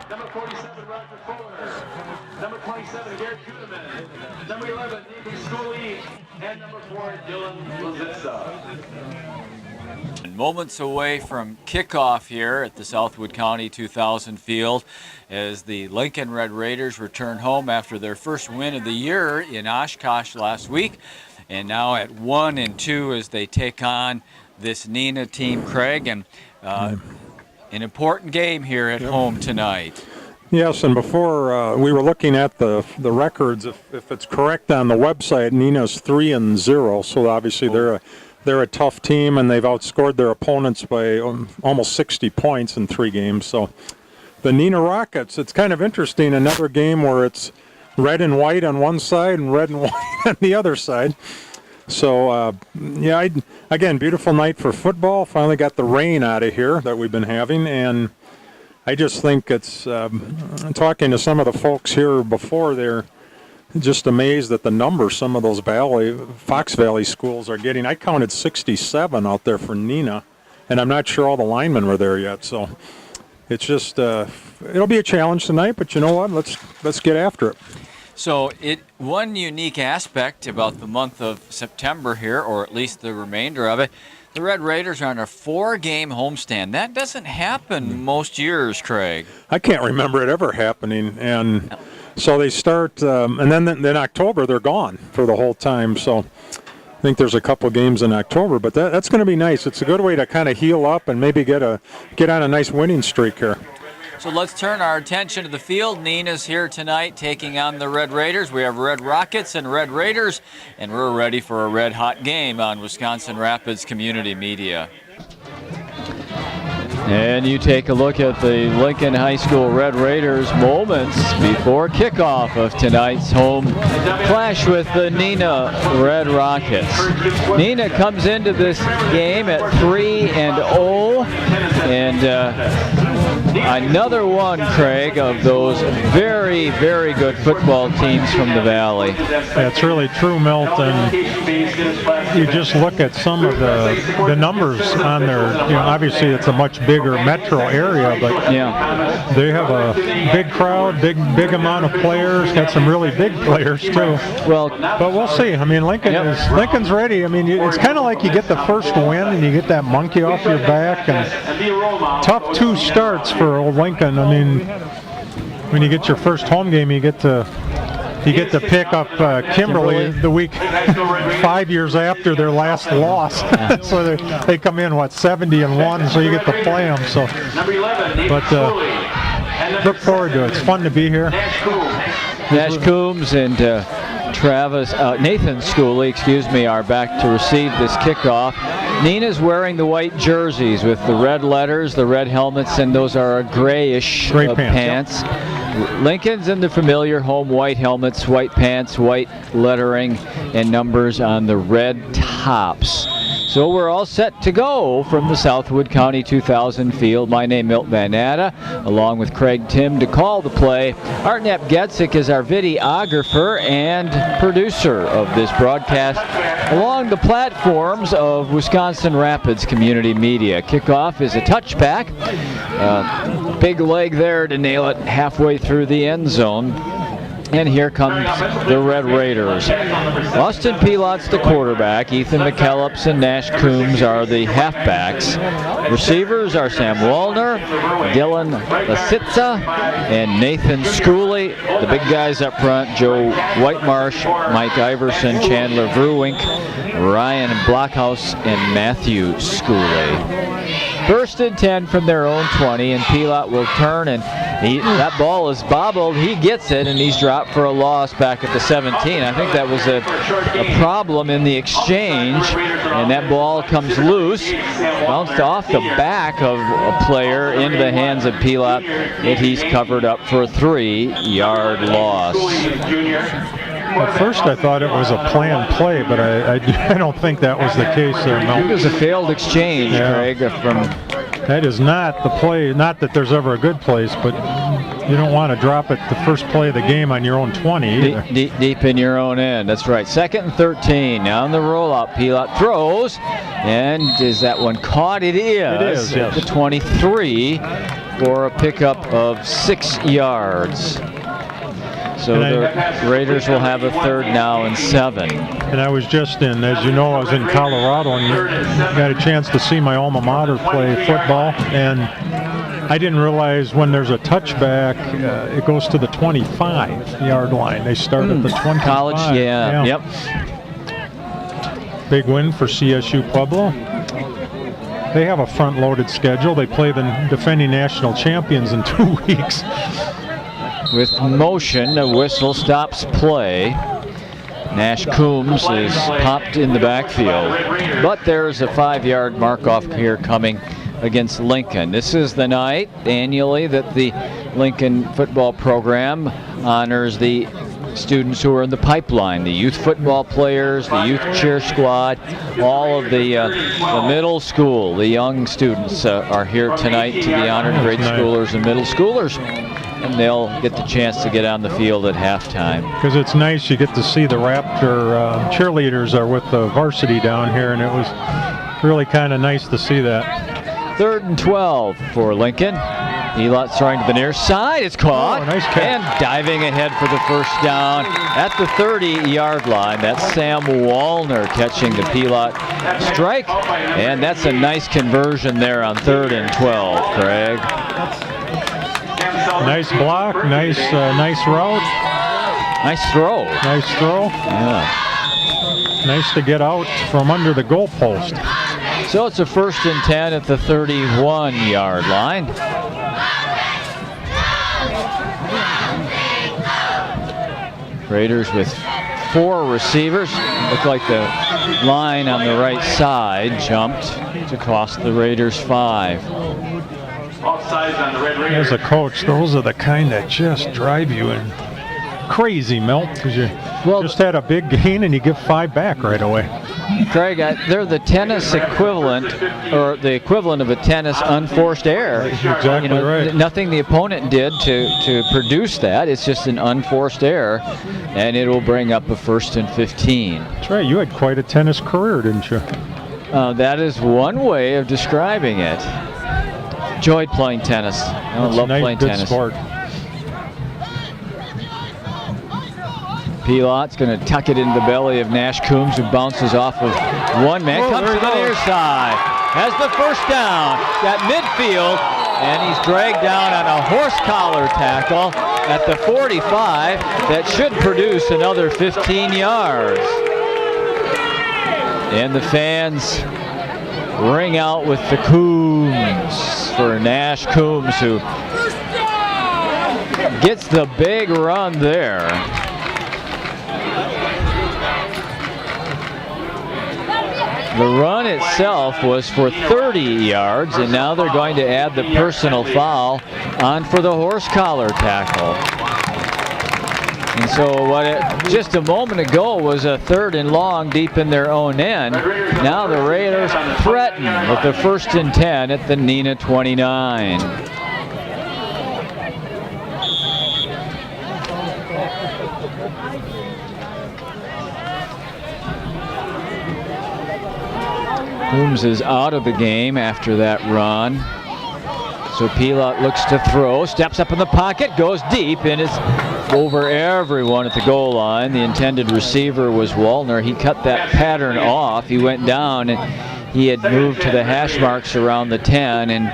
Number 47, Roger Fuller. Number 27, Garrett Kuhneman. Number 11, Nathan Schooley. And number 4, Dylan Lazitza. Moments away from kickoff here at the Southwood County 2000 field as the Lincoln Red Raiders return home after their first win of the year in Oshkosh last week, and now at 1-2 as they take on this Neenah team, Craig, and an important game here at home tonight. Yes, and before we were looking at the records. If it's correct on the website, Neenah's 3-0, so obviously they're a tough team, and they've outscored their opponents by almost 60 points in 3 games. So the Neenah Rockets, it's kind of interesting, another game where it's red and white on one side and red and white on the other side. So, again, beautiful night for football. Finally got the rain out of here that we've been having, and I just think it's, talking to some of the folks here before, they're just amazed at the numbers some of those Fox Valley schools are getting. I counted 67 out there for Neenah, and I'm not sure all the linemen were there yet. So it's just it'll be a challenge tonight, but you know what? Let's get after it. So one unique aspect about the month of September here, or at least the remainder of it, the Red Raiders are on a 4-game homestand. That doesn't happen most years, Craig. I can't remember it ever happening, and so they start, and then in October they're gone for the whole time. So I think there's a couple games in October, but that's going to be nice. It's a good way to kind of heal up and maybe get on a nice winning streak here. So let's turn our attention to the field. Neenah's here tonight taking on the Red Raiders. We have Red Rockets and Red Raiders, and we're ready for a red-hot game on Wisconsin Rapids Community Media. And you take a look at the Lincoln High School Red Raiders moments before kickoff of tonight's home clash with the Neenah Red Rockets. Neenah comes into this game at 3-0, and another one, Craig, of those very, very good football teams from the Valley. That's really true, Milt. And you just look at some of the numbers on their, obviously it's a much bigger metro area, but they have a big crowd, big amount of players, got some really big players too. Well, but we'll see. I mean, Lincoln's ready. I mean, it's kind of like you get the first win and you get that monkey off your back, and tough 2 starts for old Lincoln. I mean, when you get your first home game, you get to pick up Kimberly the week 5 years after their last loss. So they come in 70-1, so you get to play them. So, but look forward to it. It's fun to be here. Nash Coombs and Nathan Schooley, are back to receive this kickoff. Neenah's wearing the white jerseys with the red letters, the red helmets, and those are grayish pants. Lincoln's in the familiar home white helmets, white pants, white lettering, and numbers on the red tops. So we're all set to go from the Southwood County 2000 field. My name is Milt Van Natta, along with Craig Tim to call the play. Art Getzik is our videographer and producer of this broadcast along the platforms of Wisconsin Rapids Community Media. Kickoff is a touchback. Big leg there to nail it halfway through the end zone. And here comes the Red Raiders. Austin Pilot's the quarterback. Ethan McKellips and Nash Coombs are the halfbacks. Receivers are Sam Wallner, Dylan Lasitza, and Nathan Schooley. The big guys up front, Joe Whitemarsh, Mike Iverson, Chandler Verwink, Ryan Blockhouse, and Matthew Schooley. First and 10 from their own 20, and Pilot will turn, and that ball is bobbled. He gets it, and he's dropped for a loss back at the 17. I think that was a problem in the exchange, and that ball comes loose, bounced off the back of a player into the hands of Pilot, and he's covered up for a 3-yard loss. At first I thought it was a planned play, but I don't think that was the case there, Mel. I think it was a failed exchange, Craig. That is not the play, not that there's ever a good place, but you don't want to drop it the first play of the game on your own 20 either. Deep in your own end, that's right. 2nd and 13, now on the rollout. Pilot throws, and is that one caught? It is. It is, yes. The 23. for a pickup of 6 yards. So the Raiders will have a 3rd now and 7. And I was just in, as you know, I was in Colorado and got a chance to see my alma mater play football. And I didn't realize when there's a touchback, it goes to the 25-yard line. They start at the 25. College, yeah. Yep. Big win for CSU Pueblo. They have a front-loaded schedule. They play the defending national champions in 2 weeks. With motion, a whistle stops play. Nash Coombs is popped in the backfield. But there's a 5-yard mark-off here coming against Lincoln. This is the night annually that the Lincoln football program honors the students who are in the pipeline, the youth football players, the youth cheer squad, all of the middle school, the young students are here tonight to be honored, grade schoolers and middle schoolers. And they'll get the chance to get on the field at halftime. Because it's nice, you get to see the Raptor cheerleaders are with the varsity down here, and it was really kind of nice to see that. 3rd and 12 for Lincoln. Elot throwing to the near side. It's caught. Oh, nice catch. And diving ahead for the 1st down at the 30-yard line. That's Sam Wallner catching the Pelot strike. And that's a nice conversion there on 3rd and 12, Craig. Nice block, nice route. Nice throw. Nice throw. Yeah. Nice to get out from under the goalpost. So it's a 1st and 10 at the 31-yard line. Raiders with 4 receivers. Look like the line on the right side jumped to cost the Raiders 5. As a coach, those are the kind that just drive you in crazy, Milt, because you just had a big gain and you give 5 back right away. Craig, they're the tennis equivalent, or the equivalent of a tennis unforced error. Exactly right. Nothing the opponent did to produce that. It's just an unforced error, and it will bring up a 1st and 15. That's right. You had quite a tennis career, didn't you? That is one way of describing it. Enjoyed playing tennis. I love playing tennis. Sport. Pelot's going to tuck it into the belly of Nash Coombs, who bounces off of one man. Comes to the near side. Has the 1st down. Got midfield, and he's dragged down on a horse collar tackle at the 45. That should produce another 15 yards. And the fans ring out with the Coombs for Nash Coombs, who gets the big run there. The run itself was for 30 yards, and now they're going to add the personal foul on for the horse collar tackle. And so just a moment ago was a 3rd and long deep in their own end. Now the Raiders threaten with the 1st and 10 at the Neenah 29. Coombs is out of the game after that run. So Pelot looks to throw, steps up in the pocket, goes deep, and it's over everyone at the goal line. The intended receiver was Wallner. He cut that pattern off. He went down, and he had moved to the hash marks around the 10, and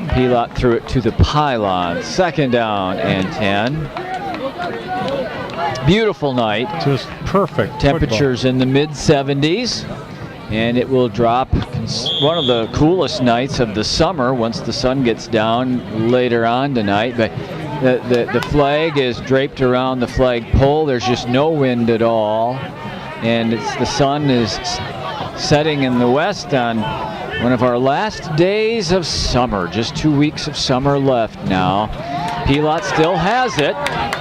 Pelot threw it to the pylon. 2nd down and 10. Beautiful night. Just perfect. Temperatures in the mid-70s. And it will drop one of the coolest nights of the summer once the sun gets down later on tonight. But the flag is draped around the flagpole. There's just no wind at all. And the sun is setting in the west on one of our last days of summer. Just 2 weeks of summer left now. Pelot still has it.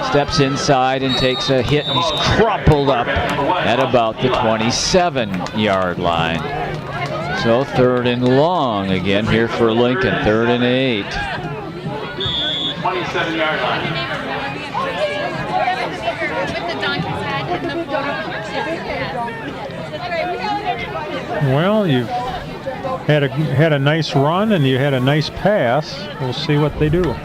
Steps inside and takes a hit. He's crumpled up at about the 27-yard line. So 3rd and long again here for Lincoln. 3rd and 8. 27-yard line. Well, you've had a nice run and you had a nice pass. We'll see what they do.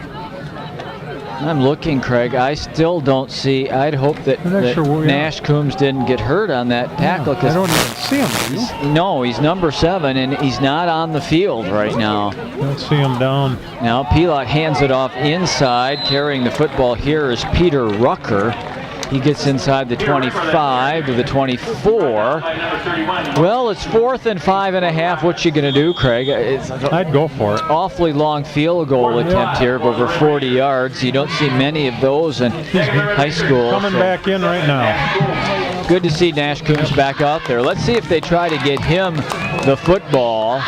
I'm looking, Craig. I still don't see. I'd hope that, Nash Coombs didn't get hurt on that tackle. I don't even see him, do you? No, he's number 7, and he's not on the field right now. Don't see him down. Now Pilat hands it off inside. Carrying the football here is Peter Rucker. He gets inside the 25 to the 24. Well, it's 4th and 5.5. What you going to do, Craig? I'd go for it. Awfully long field goal attempt here of over 40 yards. You don't see many of those in high school. Coming back in right now. Good to see Nash Coombs back out there. Let's see if they try to get him the football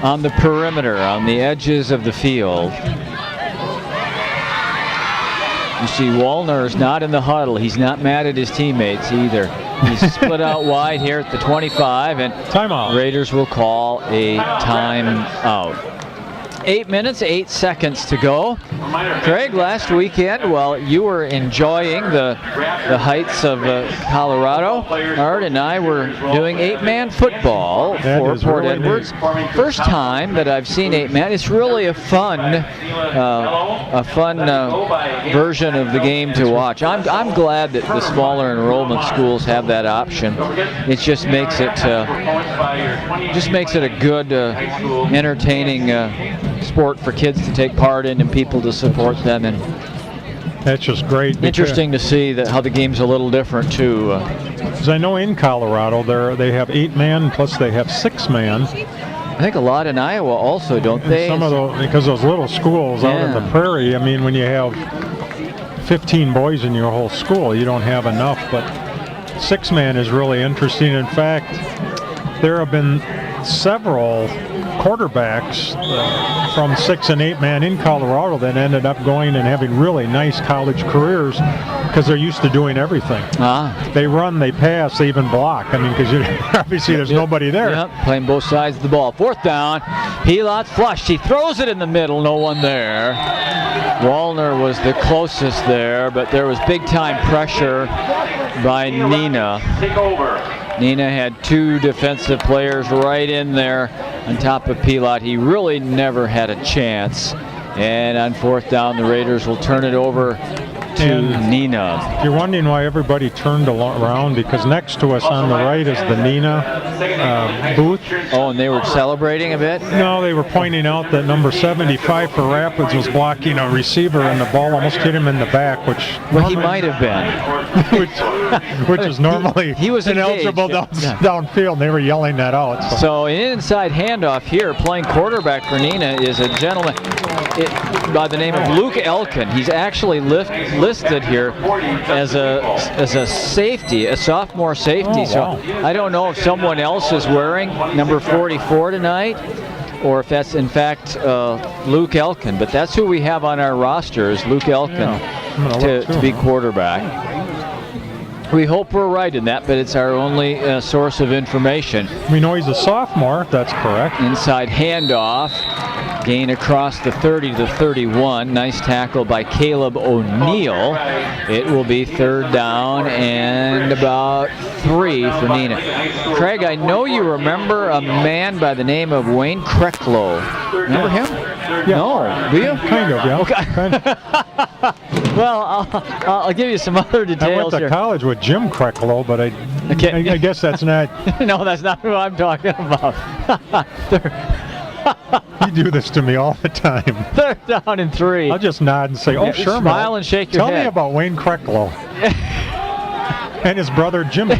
on the perimeter, on the edges of the field. You see Wallner is not in the huddle. He's not mad at his teammates either. He's split out wide here at the 25, and timeout. Raiders will call a timeout. 8 minutes, 8 seconds to go. Craig, last weekend, while you were enjoying the heights of Colorado, Art and I were doing 8-man football for Port Edwards. First time that I've seen 8-man. It's really a fun version of the game to watch. I'm glad that the smaller enrollment schools have that option. It just makes it a good, entertaining sport for kids to take part in and people to support them. And that's just great. Interesting to see that how the game's a little different too. Because I know in Colorado they have 8-man plus they have 6-man. I think a lot in Iowa also, don't they? Some of those, because those little schools out in the prairie. I mean, when you have 15 boys in your whole school, you don't have enough. But 6-man is really interesting. In fact, there have been several quarterbacks from 6 and 8-man in Colorado that ended up going and having really nice college careers because they're used to doing everything. They run, they pass, they even block. I mean, because obviously there's nobody there. Yep, playing both sides of the ball. 4th down, Pilat's flushed. He throws it in the middle, no one there. Wallner was the closest there, but there was big-time pressure by Neenah. Take over. Neenah had 2 defensive players right in there on top of Pilat. He really never had a chance. And on 4th down, the Raiders will turn it over to Neenah. If you're wondering why everybody turned around, because next to us on the right is the Neenah booth. Oh, and they were celebrating a bit? No, they were pointing out that number 75 for Rapids was blocking a receiver and the ball almost hit him in the back, which... Well, he might have been. which is normally he was ineligible downfield. They were yelling that out. So an inside handoff here, playing quarterback for Neenah is a gentleman by the name of Luke Elkin. He's actually listed here as a safety, a sophomore safety. So I don't know if someone else is wearing number 44 tonight, or if that's in fact Luke Elkin. But that's who we have on our roster, is Luke Elkin to be quarterback. We hope we're right in that, but it's our only source of information. We know he's a sophomore, that's correct. Inside handoff, gain across the 30 to the 31. Nice tackle by Caleb O'Neill. It will be 3rd down and about 3 for Neenah. Craig, I know you remember a man by the name of Wayne Krecklow. Remember him? Yeah. No, do you? Kind of, yeah. Okay. Kind of. Well, I'll give you some other details I went to college with Jim Krecklow, but I guess that's not... No, that's not who I'm talking about. You do this to me all the time. 3rd down and 3. I'll just nod and say, "Oh, sure, smile and shake your Tell head. me about Wayne Krecklow." And his brother Jimmy.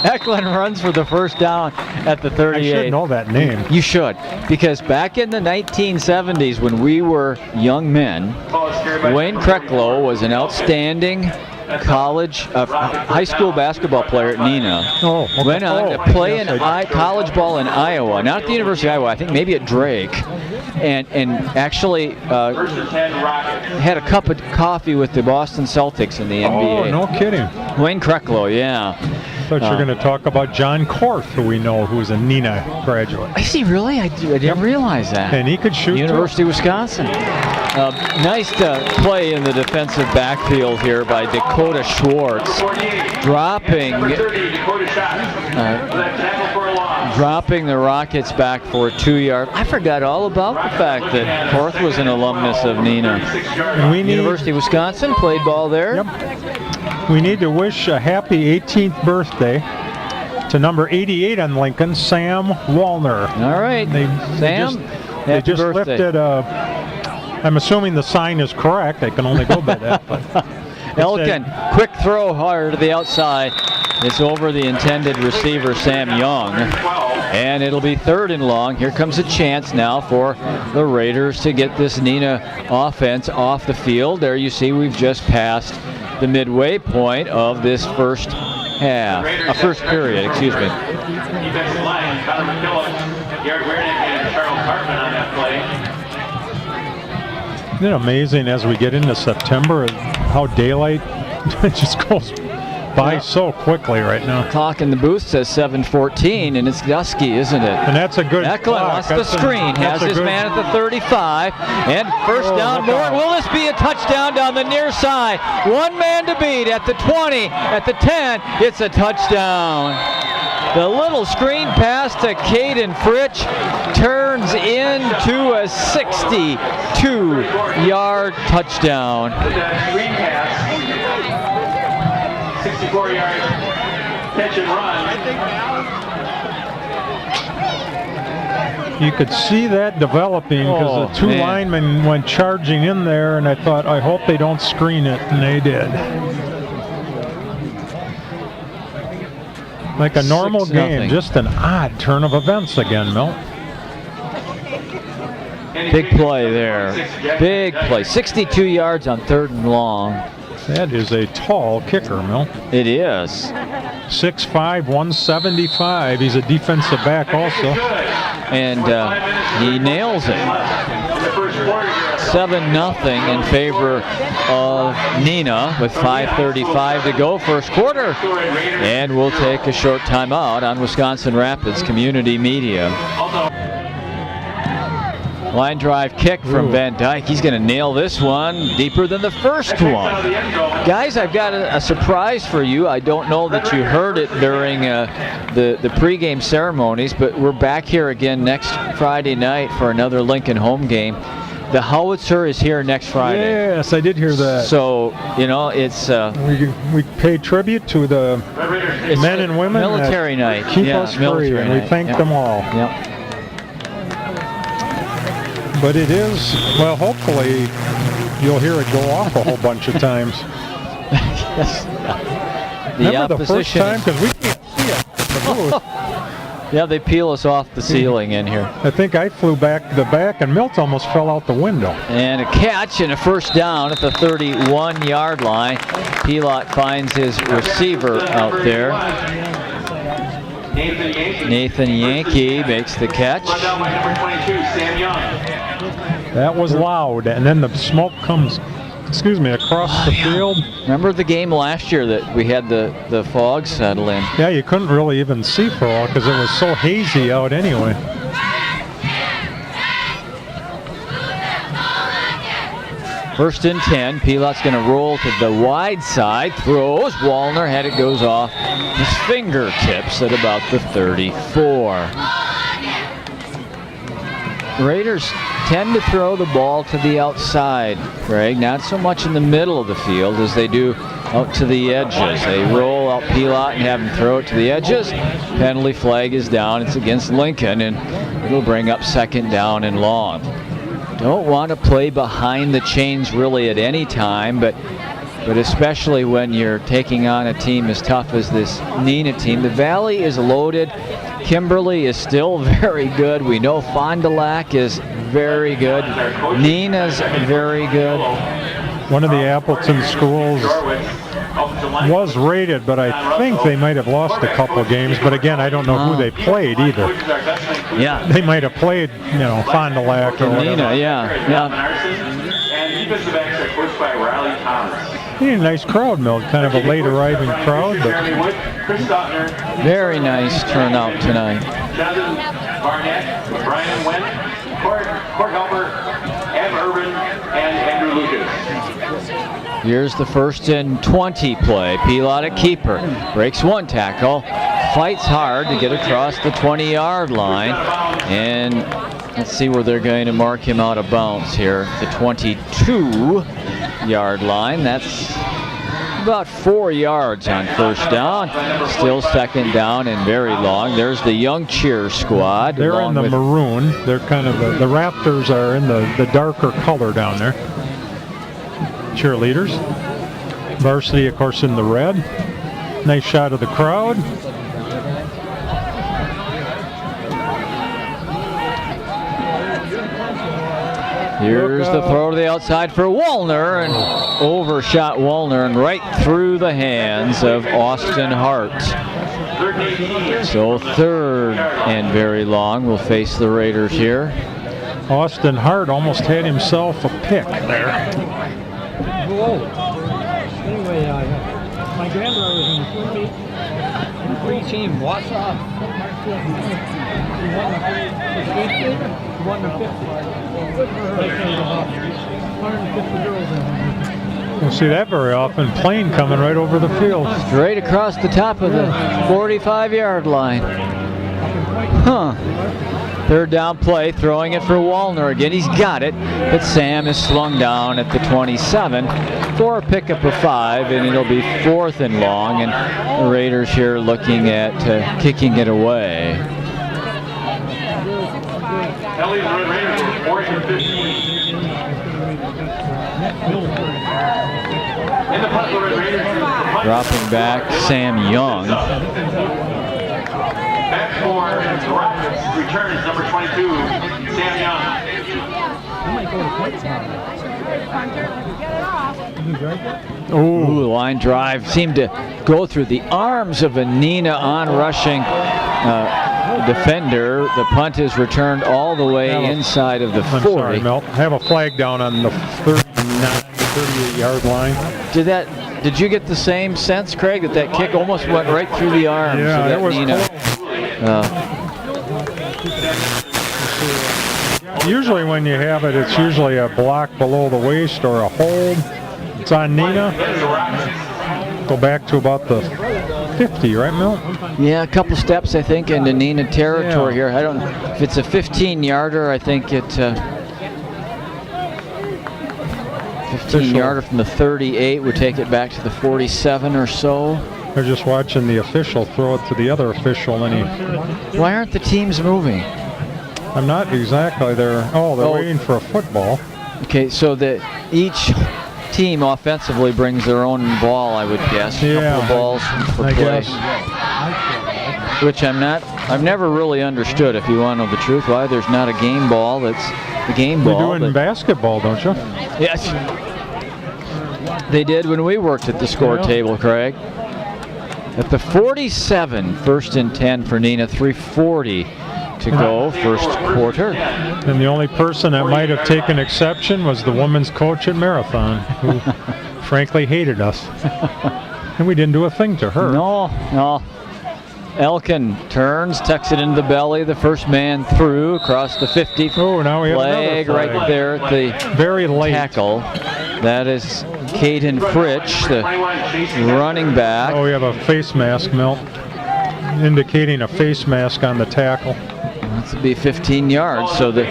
Eklund runs for the 1st down at the 38. I should know that name. You should, because back in the 1970s when we were young men, Wayne Krecklow was an outstanding high school basketball player at Neenah. Oh, okay. Went on to play in college ball in Iowa, not at the University of Iowa, I think maybe at Drake, and actually had a cup of coffee with the Boston Celtics in the NBA. Oh, no kidding. Wayne Krecklow, yeah. I thought you were going to talk about John Korth, who we know, who's a Neenah graduate. Is he really? I didn't realize that. And he could shoot University of Wisconsin. Nice play in the defensive backfield here by Dakota Schwartz, dropping the Rockets back for a 2-yard. I forgot all about the fact that Korth was an alumnus of Neenah. University of Wisconsin, played ball there. Yep. We need to wish a happy 18th birthday to number 88 on Lincoln, Sam Wallner. All right, Sam, they just lifted I'm assuming the sign is correct. I can only go by that. But Elkin, quick throw hard to the outside. It's over the intended receiver, Sam Young. And it'll be 3rd and long. Here comes a chance now for the Raiders to get this Neenah offense off the field. There you see we've just passed the midway point of this first period, excuse me. Defensive line, Connor McKillop, Garrett Weirnick, and Charles Hartman on that play. Isn't it amazing as we get into September how daylight just goes by so quickly right now? Clock in the booth says 7:14, and it's dusky, isn't it? And that's a good Eklund lost the screen, has his man at the 35, and first down more. Will this be a touchdown down the near side? One man to beat at the 20, at the 10, it's a touchdown. The little screen pass to Caden Fritsch turns into a 62-yard touchdown. Screen pass, 64 yards, catch and run. You could see that developing because the two linemen went charging in there, and I thought, I hope they don't screen it, and they did. Like a normal game, just an odd turn of events again, Milt. Big play there. Big play. 62 yards on 3rd and long. That is a tall kicker, Milt. It is. 6'5", 175. He's a defensive back also. And he nails it. 7-0 in favor of Neenah with 5:35 to go, first quarter. And we'll take a short timeout on Wisconsin Rapids Community Media. Line drive kick from Van Dyke. He's going to nail this one deeper than the first one. Guys, I've got a surprise for you. I don't know that you heard it during the pregame ceremonies, but we're back here again next Friday night for another Lincoln home game. The Howitzer is here next Friday. Yes, I did hear that. So, you know, it's... we pay tribute to the men and women military night. Keep us free, and we thank them all. Yep. But it is, well, hopefully you'll hear it go off a whole bunch of times. Yes. Remember the first time? Because we can't see it. Yeah, they peel us off the ceiling in here. I think I flew back to the back, and Milt almost fell out the window. And a catch and a first down at the 31-yard line. Pilat finds his receiver out there. Nathan Yankee makes the catch. That was loud, and then the smoke comes, across the field. Remember the game last year that we had the fog settle in? Yeah, you couldn't really even see for all because it was so hazy out anyway. First and 10. Pilat's going to roll to the wide side. Throws. Wallner had it, goes off his fingertips at about the 34. Raiders tend to throw the ball to the outside, Greg. Not so much in the middle of the field as they do out to the edges. They roll out Pilat and have him throw it to the edges. Penalty flag is down. It's against Lincoln, and it'll bring up 2nd down and long. Don't want to play behind the chains really at any time, but especially when you're taking on a team as tough as this Neenah team. The Valley is loaded. Kimberly is still very good. We know Fond du Lac is very good. Neenah's very good. One of the Appleton schools was rated, but I think they might have lost a couple of games. But again, I don't know who they played either. Yeah. They might have played, Fond du Lac or whatever. Neenah, yeah. And defensive backs are coached by Riley Thomas. A nice crowd, Milt. Kind of a late arriving crowd, but very nice turnout tonight. Jonathan Barnett, Brian Wendt, Court Helper, Ev Urban, and Andrew Lucas. Here's the 1st and 20 play. Pilot at keeper. Breaks one tackle. Fights hard to get across the 20-yard line. And let's see where they're going to mark him out of bounds here. The 22-yard line. That's about 4 yards on 1st down. Still 2nd down and very long. There's the young cheer squad. They're in the maroon. They're kind of the Raptors are in the darker color down there. Cheerleaders. Varsity, of course, in the red. Nice shot of the crowd. Here's the throw to the outside for Wallner, and overshot Wallner and right through the hands of Austin Hart. So 3rd and very long will face the Raiders here. Austin Hart almost had himself a pick there. Anyway, my grandmother was in the pre-team. Watch off. He won the 50. Good for her. 150 girls in there. We'll see that very often. Plane coming right over the field. Straight across the top of the 45-yard line. Huh. 3rd down play, throwing it for Wallner again. He's got it, but Sam is slung down at the 27 for a pickup of 5, and it'll be 4th and long, and the Raiders here looking at kicking it away. Kelly's Raiders were 4th and 15. In the punt, the Raiders. Dropping back Sam Young. Back for the Rockets returns number 22, Sam Young. Ooh, the line drive seemed to go through the arms of a Neenah on-rushing defender. The punt is returned all the way inside of the 40. I'm sorry, Milt. Have a flag down on the 38-yard line. Did you get the same sense, Craig, that kick almost went right through the arms of that Neenah? Usually when you have it, it's usually a block below the waist or a hold. It's on Neenah. Go back to about the 50, right, Milt? Yeah, a couple steps, I think, into Neenah territory here. I don't know if it's a 15-yarder. I think it 15-yarder from the 38 would take it back to the 47 or so. They're just watching the official throw it to the other official, and Why aren't the teams moving? I'm not exactly. They're waiting for a football. Okay, so each team offensively brings their own ball, I would guess. Yeah, a couple of balls for I play. guess. Which I've never really understood, if you want to know the truth, why there's not a game ball that's the game ball. You do it in basketball, don't you? Yes. They did when we worked at the score table, Craig. At the 47, 1st and 10 for Neenah, 3:40 to go, first quarter. And the only person that might have taken exception was the women's coach at Marathon, who frankly hated us. And we didn't do a thing to her. No. Elkin turns, tucks it into the belly. The first man through across the 50. Oh, now we have another flag. Right there at the very late tackle. That is Caden Fritsch, the running back. Oh, we have a face mask, Milt, indicating a face mask on the tackle. That's to be 15 yards. So the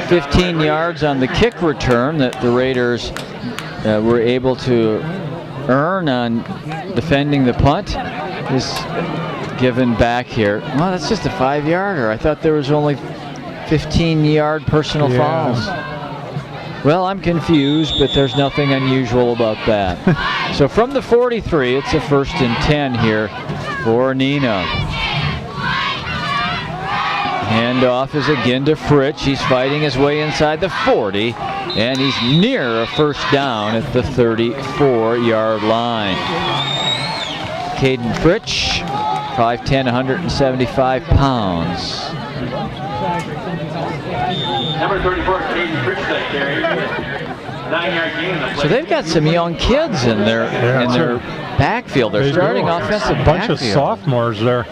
15 yards on the kick return that the Raiders were able to earn on defending the punt is given back here. Well, that's just a 5-yarder. I thought there was only 15-yard personal fouls. Well, I'm confused, but there's nothing unusual about that. So from the 43, it's a 1st and 10 here for Neenah. Handoff is again to Fritsch. He's fighting his way inside the 40, and he's near a first down at the 34-yard line. Caden Fritsch, 5'10", 175 pounds. Number 34, Caden Fritsch, that carry. 9-yard gain. So they've got some young kids in their backfield. They're starting offensive backfield. A bunch of sophomores there.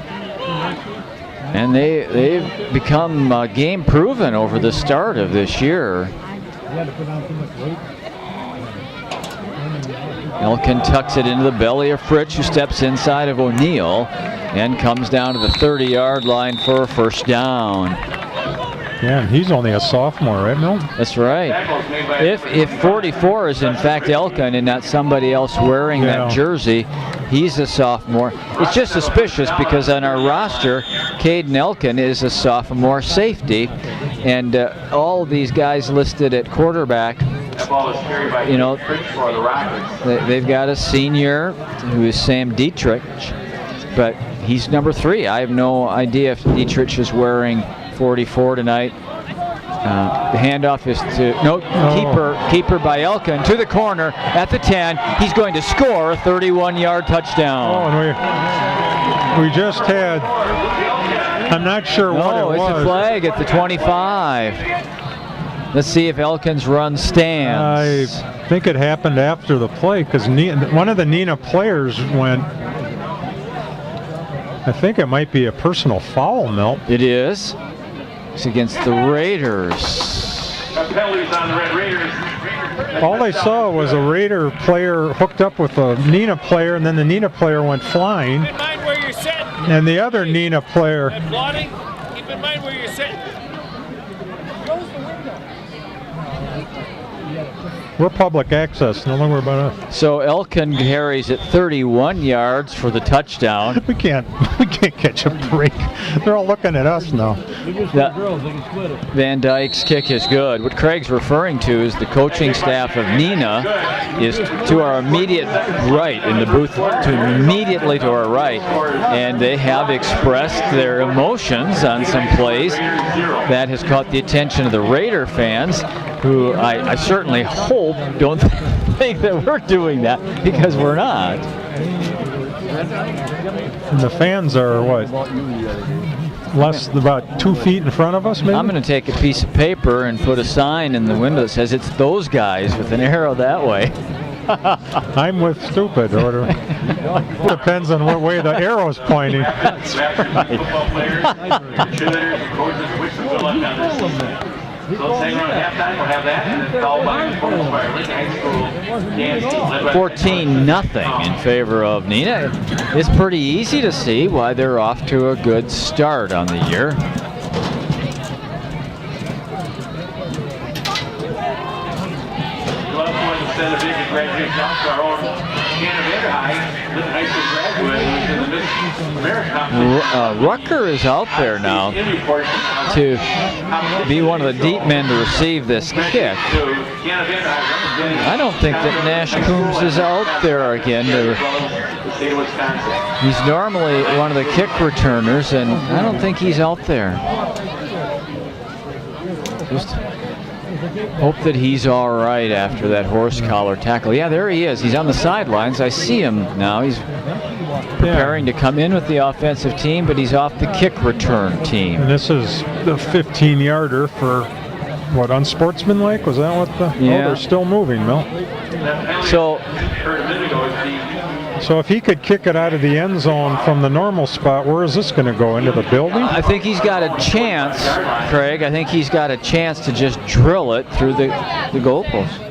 And they've become game proven over the start of this year. had to put on too much weight. Elkin tucks it into the belly of Fritsch, who steps inside of O'Neill and comes down to the 30-yard line for a first down. Yeah, and he's only a sophomore, right, Milt? That's right. If 44 is in fact Elkin and not somebody else wearing that jersey, he's a sophomore. It's just suspicious because on our roster, Caden Elkin is a sophomore safety, and all of these guys listed at quarterback, you know, they've got a senior who is Sam Dietrich, but he's number 3. I have no idea if Dietrich is wearing 44 tonight. The handoff is to keeper by Elkin to the corner at the 10. He's going to score a 31-yard touchdown. Oh, and we just had, I'm not sure what it was. Oh, it's a flag at the 25. Let's see if Elkin's run stands. I think it happened after the play because one of the Neenah players went, I think it might be a personal foul, Milt. It is. It's against the Raiders. Penalties on the Red Raiders. All I saw was a Raider player hooked up with a Neenah player, and then the Neenah player went flying. Keep in mind where you're sitting. And the other Neenah player. And plotting, keep in mind where you're sitting. We're public access, no longer about us. So Elkin carries at 31 yards for the touchdown. We can't catch a break. They're all looking at us now. Van Dyke's kick is good. What Craig's referring to is the coaching staff of Neenah is to our immediate right in the booth, to immediately to our right, and they have expressed their emotions on some plays. That has caught the attention of the Raider fans, who I certainly hope don't think that we're doing that, because we're not. And the fans are what? About 2 feet in front of us, maybe? I'm going to take a piece of paper and put a sign in the window that says it's those guys with an arrow that way. I'm with stupid, or depends on what way the arrow's pointing. That's right. So let's hang around halftime, we'll have that, and then followed by performance by Lincoln High School dance team. 14-0 in favor of Neenah. It's pretty easy to see why they're off to a good start on the year. Well, I want to send a big congratulations out to our own Canada High, Lincoln High School graduate, who's in the Miss America competition. Rucker is out there now to be one of the deep men to receive this kick. I don't think that Nash Coombs is out there again. He's normally one of the kick returners, and I don't think he's out there. Just hope that he's all right after that horse collar tackle. Yeah, there he is. He's on the sidelines. I see him now. He's preparing to come in with the offensive team, but he's off the kick return team. And this is the 15-yarder for what, unsportsmanlike? Was that what the? Yeah. Oh, they're still moving, Mel. So if he could kick it out of the end zone from the normal spot, where is this going to go? Into the building? I think he's got a chance, Craig. I think he's got a chance to just drill it through the goalpost.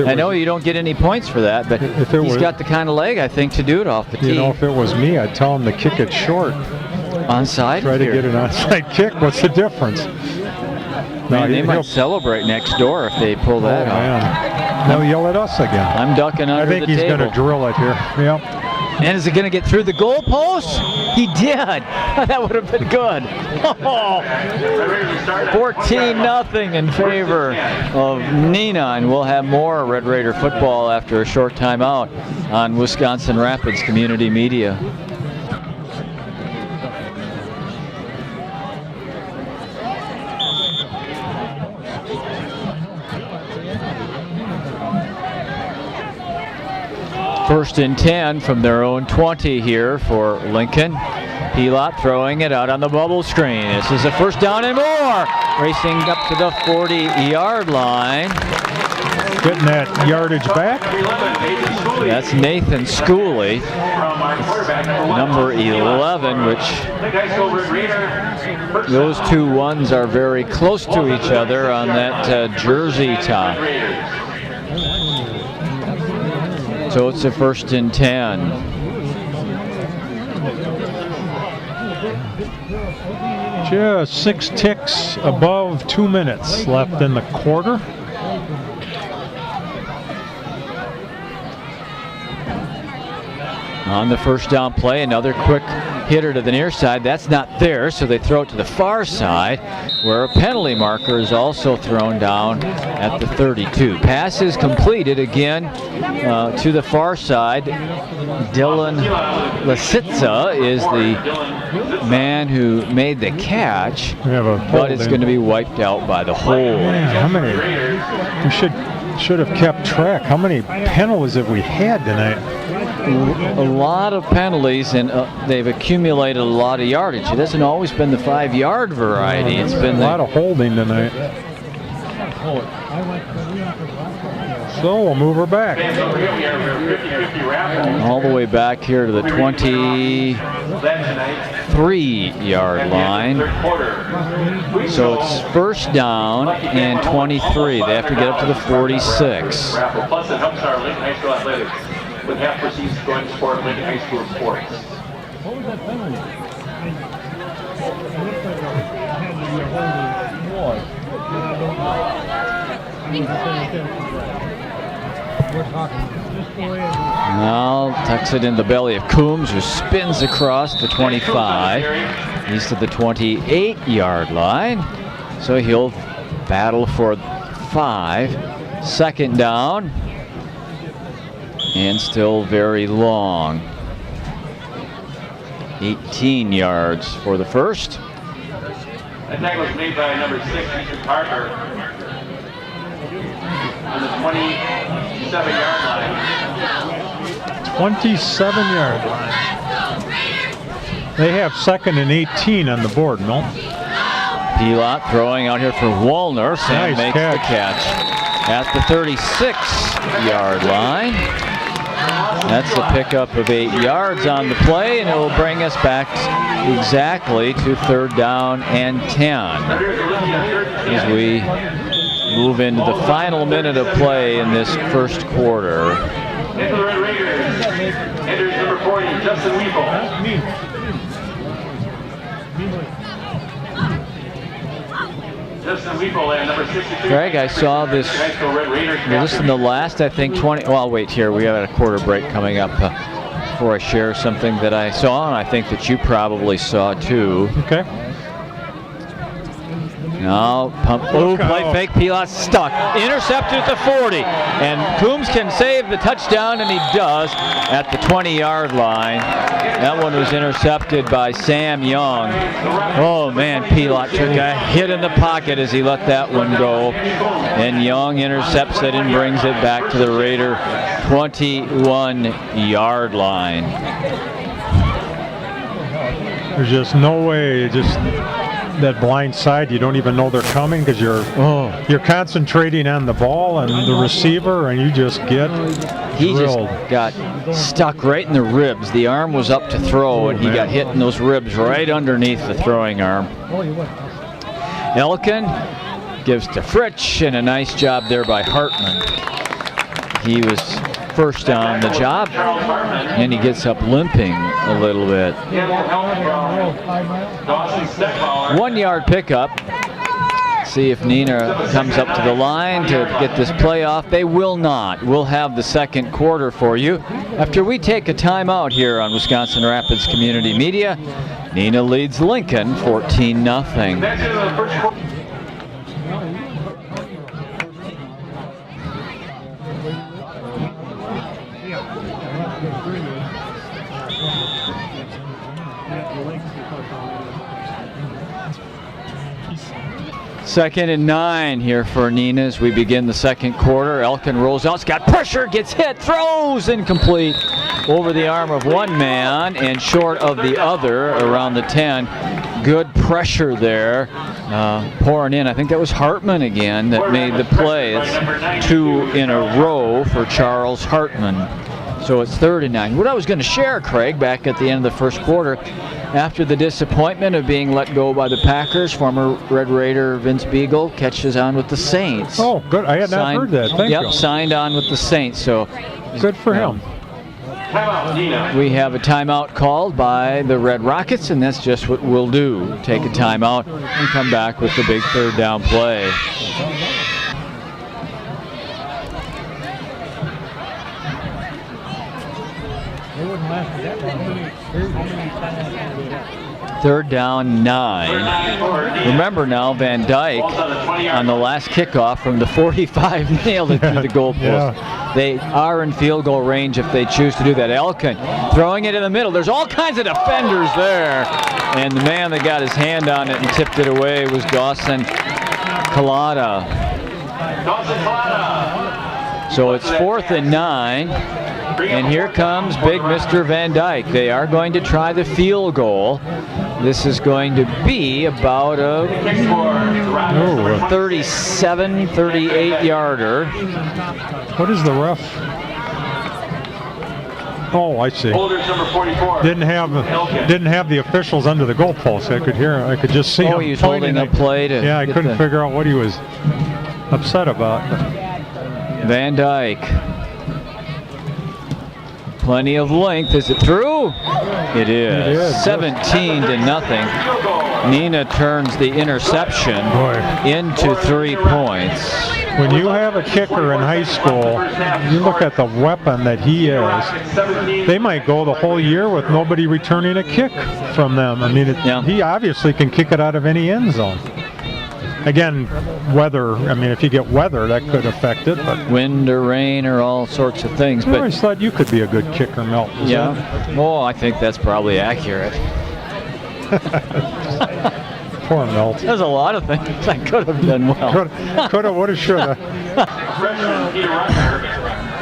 I know you don't get any points for that, but he's got the kind of leg, I think, to do it off the tee. You know, if it was me, I'd tell him to kick it short. Onside? Try to get an onside kick. What's the difference? Man, they might celebrate next door if they pull that off. They'll yell at us again. I'm ducking under the table. I think he's going to drill it here. Yep. And is it going to get through the goalpost? He did. That would have been good. 14-0 in favor of Neenah, and we'll have more Red Raider football after a short time out on Wisconsin Rapids Community Media. First and 10 from their own 20 here for Lincoln. Pelot throwing it out on the bubble screen. This is a first down and more. Racing up to the 40-yard line. getting that yardage back. That's Nathan Schooley, number 11, which those two ones are very close to each other on that jersey top. So it's a 1st and 10. Just 6 ticks above 2 minutes left in the quarter. On the 1st down play, another quick hitter to the near side. That's not there, so they throw it to the far side, where a penalty marker is also thrown down at the 32. Pass is completed again to the far side. Dylan Lasitza is the man who made the catch, but it's going to be wiped out by the hold. Man, how many? We should have kept track. How many penalties have we had tonight? A lot of penalties, and they've accumulated a lot of yardage. It hasn't always been the 5-yard variety. It's been a lot of holding tonight. So we'll move her back. All the way back here to the 23-yard line. So it's 1st down and 23. They have to get up to the 46. Plus it helps our Lincoln High School athletics with half proceeds going to support Lincoln High School sports. What was that penalty? Now tucks it in the belly of Coombs, who spins across the 25. He's to the 28-yard line. So he'll battle for 5. 2nd down. And still very long. 18 yards for the 1st. That tackle was made by number 6, Ethan Parker, on the 27-yard line. 27-yard line. They have 2nd and 18 on the board, Milt. Pilat throwing out here for Wallner. Sam Nice makes the catch at the 36-yard line. That's a pickup of 8 yards on the play, and it will bring us back exactly to 3rd down and 10 as we move into the final minute of play in this 1st quarter. Into the Red Raiders, enters number 40, Justin Weeble. Justin Weeble and number 62. Greg, I saw this just in the last, I think, 20. Well, wait here. We have a quarter break coming up before I share something that I saw, and I think that you probably saw too. Okay. Now, pump. Oh, play fake. Pilat's stuck. Intercepted at the 40. And Coombs can save the touchdown, and he does at the 20-yard line. That one was intercepted by Sam Young. Oh, man, Pilat took a hit in the pocket as he let that one go. And Young intercepts it and brings it back to the Raider 21-yard line. There's just no way, that blind side, you don't even know they're coming because you're concentrating on the ball and the receiver, and you just get He drilled. just got stuck right in the ribs. The arm was up to throw, and he got hit in those ribs right underneath the throwing arm. Elkin gives to Fritsch, and a nice job there by Hartman. He was first on the job, and he gets up limping a little bit. 1-yard pickup. See if Neenah comes up to the line to get this play off. They will not. We'll have the 2nd quarter for you after we take a timeout here on Wisconsin Rapids Community Media. Neenah leads Lincoln 14-0. Second and 9 here for Neenah as we begin the 2nd quarter. Elkin rolls out, it's got pressure, gets hit, throws incomplete over the arm of one man and short of the other around the 10. good pressure there, pouring in. I think that was Hartman again that made the play. It's 2 in a row for Charles Hartman. So it's 3rd and 9. What I was going to share, Craig, back at the end of the first quarter, after the disappointment of being let go by the Packers, former Red Raider Vince Beagle catches on with the Saints. Oh, good. I had not heard that. Thank you. Signed on with the Saints. So good for him. We have a timeout called by the Red Rockets, and that's just what we'll do. Take a timeout and come back with the big 3rd down play. They wouldn't last that long. 3rd down, 9. Remember now, Van Dyke on the last kickoff from the 45 nailed it through the goalpost. Yeah. They are in field goal range if they choose to do that. Elkin throwing it in the middle. There's all kinds of defenders there. And the man that got his hand on it and tipped it away was Dawson Collada. So it's 4th and 9. And here comes big Mr. Van Dyke. They are going to try the field goal. This is going to be about a 37, 38 yarder. What is the ref? Oh, I see. Didn't have the officials under the goalpost. I could hear. I could just see him. He was holding a play to. Yeah, I couldn't figure out what he was upset about. Van Dyke. Plenty of length. Is it through? It is. 17 to nothing. Neenah turns the interception into 3 points. When you have a kicker in high school, you look at the weapon that he is. They might go the whole year with nobody returning a kick from them. I mean, he obviously can kick it out of any end zone. Again, weather, I mean, if you get weather, that could affect it. But wind or rain or all sorts of things. I always thought you could be a good kicker, Milt. Well, I think that's probably accurate. Poor Milt. There's a lot of things I could have done well. Coulda, woulda, shoulda. Freshman Peter Rucker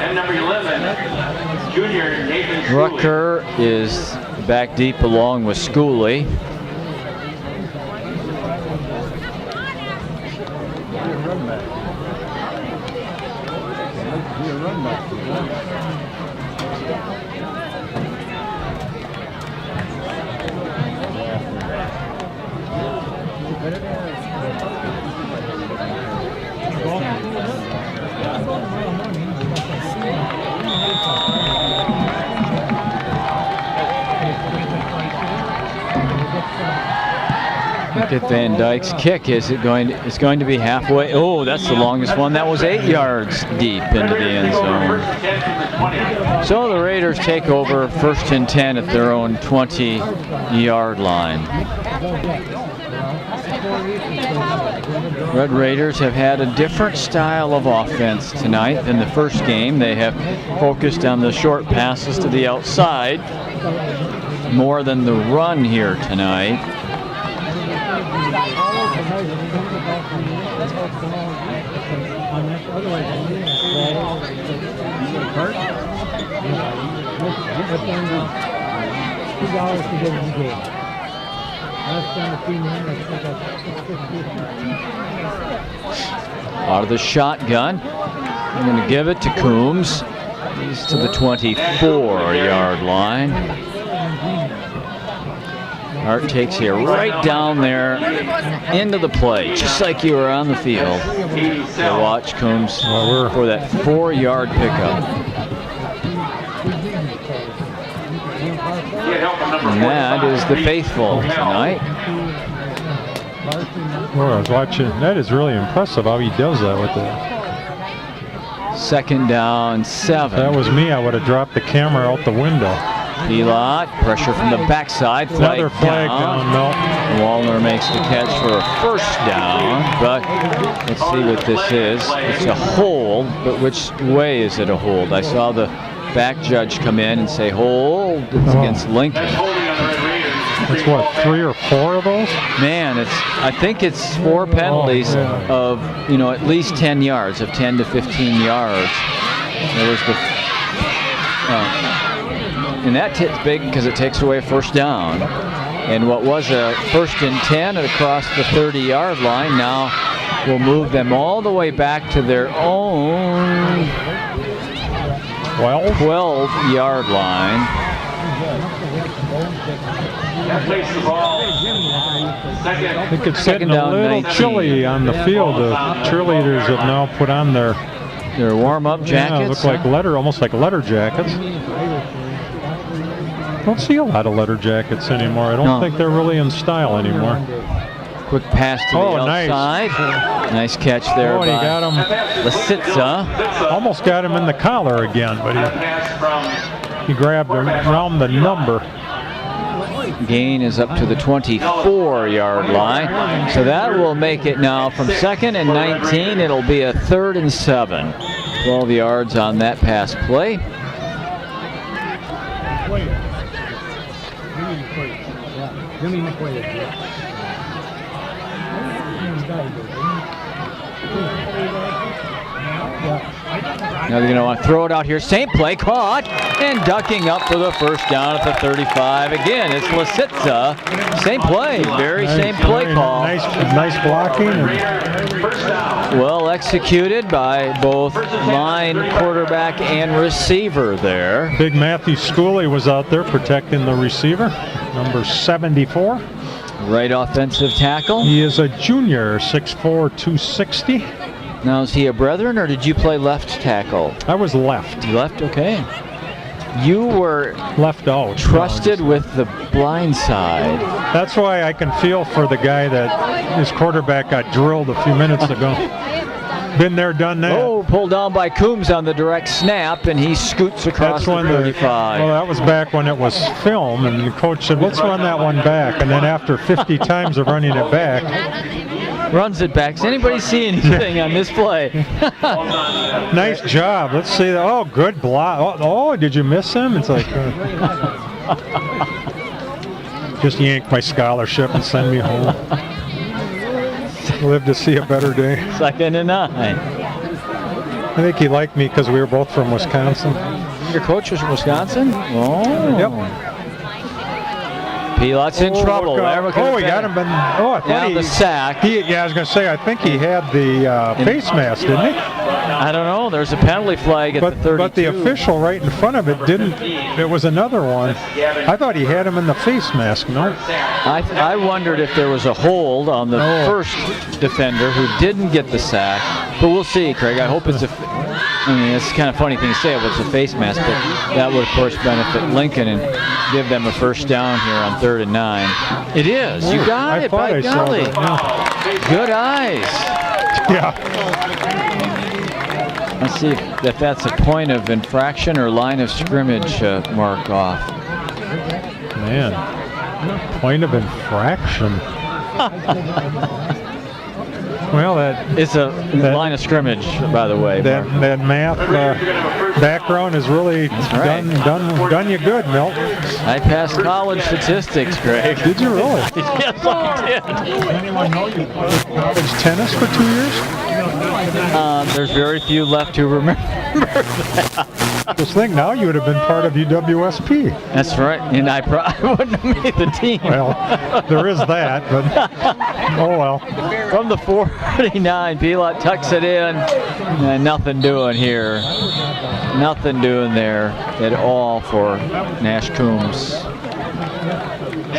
and number 11, junior Nathan Schooley. Rucker is back deep along with Schooley. Look at Van Dyke's kick. It's going to be halfway. Oh, that's the longest one. That was 8 yards deep into the end zone. So the Raiders take over 1st and 10 at their own 20-yard line. Red Raiders have had a different style of offense tonight than the first game. They have focused on the short passes to the outside more than the run here tonight. Out of the shotgun, I'm going to give it to Coombs. He's to the 24-yard line. Art takes you right down there into the play, just like you were on the field. So watch Coombs for that 4-yard pickup. And that is the faithful tonight. Well, I was watching. That is really impressive how he does that with the 2nd down, 7. If that was me, I would have dropped the camera out the window. Elot, pressure from the backside. Another flag down, Milt. Wallner makes the catch for a 1st down, but let's see what this is. It's a hold, but which way is it a hold? I saw the back judge come in and say hold. It's against Lincoln. It's what, 3 or 4 of those? Man, I think it's 4 penalties of, at least 10 yards, of 10 to 15 yards. There was the, and that hit's big because it takes away 1st down. And what was a 1st and 10 across the 30-yard line now will move them all the way back to their own 12-yard line. That takes the ball. Second. I think it's Second getting a down, little 19. chilly on the field. The cheerleaders have now put on their warm-up jackets. Look like almost like letter jackets. Don't see a lot of letter jackets anymore. I don't think they're really in style anymore. Quick pass to the outside. Nice catch there by he got him. Lasitza. Almost got him in the collar again, but he grabbed him around the number. Gain is up to the 24-yard line. So that will make it now from 2nd and 19. It'll be a 3rd and 7. 12 yards on that pass play. Now they're going to want to throw it out here. Same play, caught, and ducking up for the first down at the 35. Again, it's Lasitza. Same play, same play call. Nice blocking. Well executed by both line, quarterback, and receiver there. Big Matthew Schooley was out there protecting the receiver, number 74. Right offensive tackle. He is a junior, 6'4", 260. Now, is he a brethren, or did you play left tackle? I was left. You left? Okay. You were left out. Trusted with the blind side. That's why I can feel for the guy that his quarterback got drilled a few minutes ago. Been there, done that. Oh, pulled down by Coombs on the direct snap, and he scoots across the 35. Well, that was back when it was film, and the coach said, let's run that one back. And then after 50 times of running it back, runs it back. Does anybody see anything on this play? Nice job. Let's see. Oh, good block. Oh, did you miss him? It's like, just yank my scholarship and send me home. Live to see a better day. 2nd and 9. I think he liked me because we were both from Wisconsin. Your coach was from Wisconsin? Oh. Yep. Pilot's in trouble. He got him. I thought the sack. I was going to say, I think he had the face mask, didn't he? I don't know. There's a penalty flag at the 32. But the official right in front of it didn't. It was another one. I thought he had him in the face mask, no? I wondered if there was a hold on the first defender who didn't get the sack. But we'll see, Craig. I hope it's it's kind of a funny thing to say it was a face mask, but that would, of course, benefit Lincoln and give them a first down here on 3rd and 9. It is. You got it, by golly. Good eyes. Yeah. Let's see if that's a point of infraction or line of scrimmage mark off. Man, point of infraction. Well, it's a line of scrimmage, by the way. That math background has really done you good, Milt. I passed college statistics, Greg. Did you really? Yes, I did. Does anyone know you played college tennis for 2 years? There's very few left who remember that. Just think, now you would have been part of UWSP. That's right, and I wouldn't have made the team. Well, there is that, but oh well. From the 49, Pilot tucks it in, and nothing doing here. Nothing doing there at all for Nash Coombs.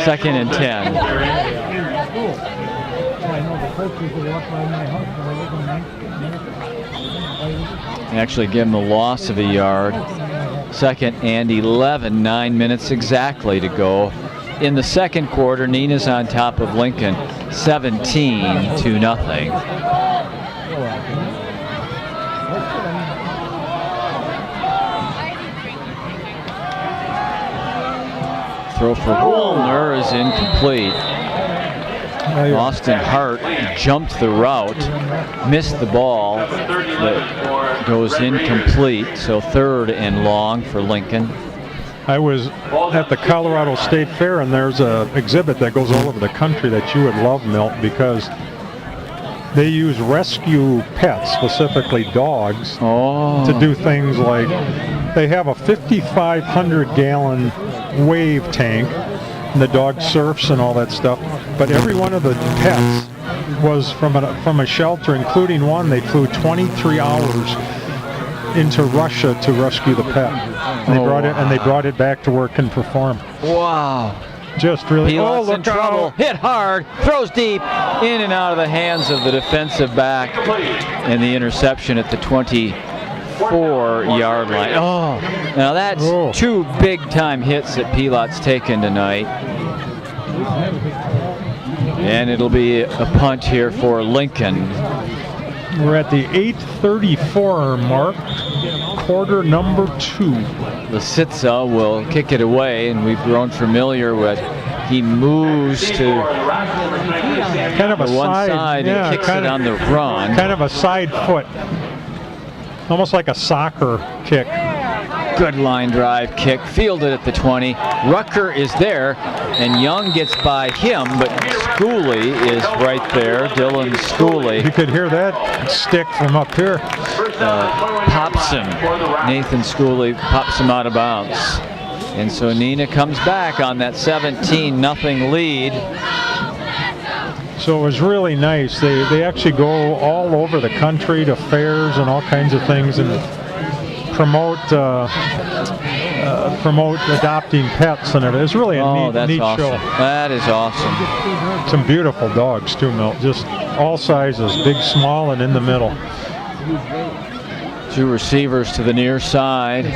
2nd and 10. Actually give him the loss of a yard. 2nd and 11, 9 minutes exactly to go. In the second quarter, Neenah's on top of Lincoln, 17-0. Throw for Woolner is incomplete. Austin Hart jumped the route, missed the ball, that goes incomplete, so 3rd and long for Lincoln. I was at the Colorado State Fair, and there's an exhibit that goes all over the country that you would love, Milt, because they use rescue pets, specifically dogs, to do things like they have a 5,500-gallon wave tank and the dog surfs and all that stuff. But every one of the pets was from a shelter, including one. They flew 23 hours into Russia to rescue the pet. And they brought it back to where it can perform. Wow. Just really. Pilot's in trouble. Hit hard. Throws deep. In and out of the hands of the defensive back. And the interception at the 24-yard line. Oh, now that's two big-time hits that Pilot's taken tonight. And it'll be a punt here for Lincoln. We're at the 8:34 mark, quarter number 2. Lisitsa will kick it away, and we've grown familiar with he moves to kind of a one side and kicks it on the run. Kind of a side foot, almost like a soccer kick. Good line drive kick, fielded at the 20. Rucker is there, and Young gets by him, but Schooley is right there. Dylan Schooley. You could hear that stick from up here. Pops him. Nathan Schooley pops him out of bounds. And so Neenah comes back on that 17-0 lead. So it was really nice. They actually go all over the country to fairs and all kinds of things and promote adopting pets, and it is really a neat awesome. show. That is awesome. Some beautiful dogs too, Milt. Just all sizes, big, small, and in the middle. Two receivers to the near side.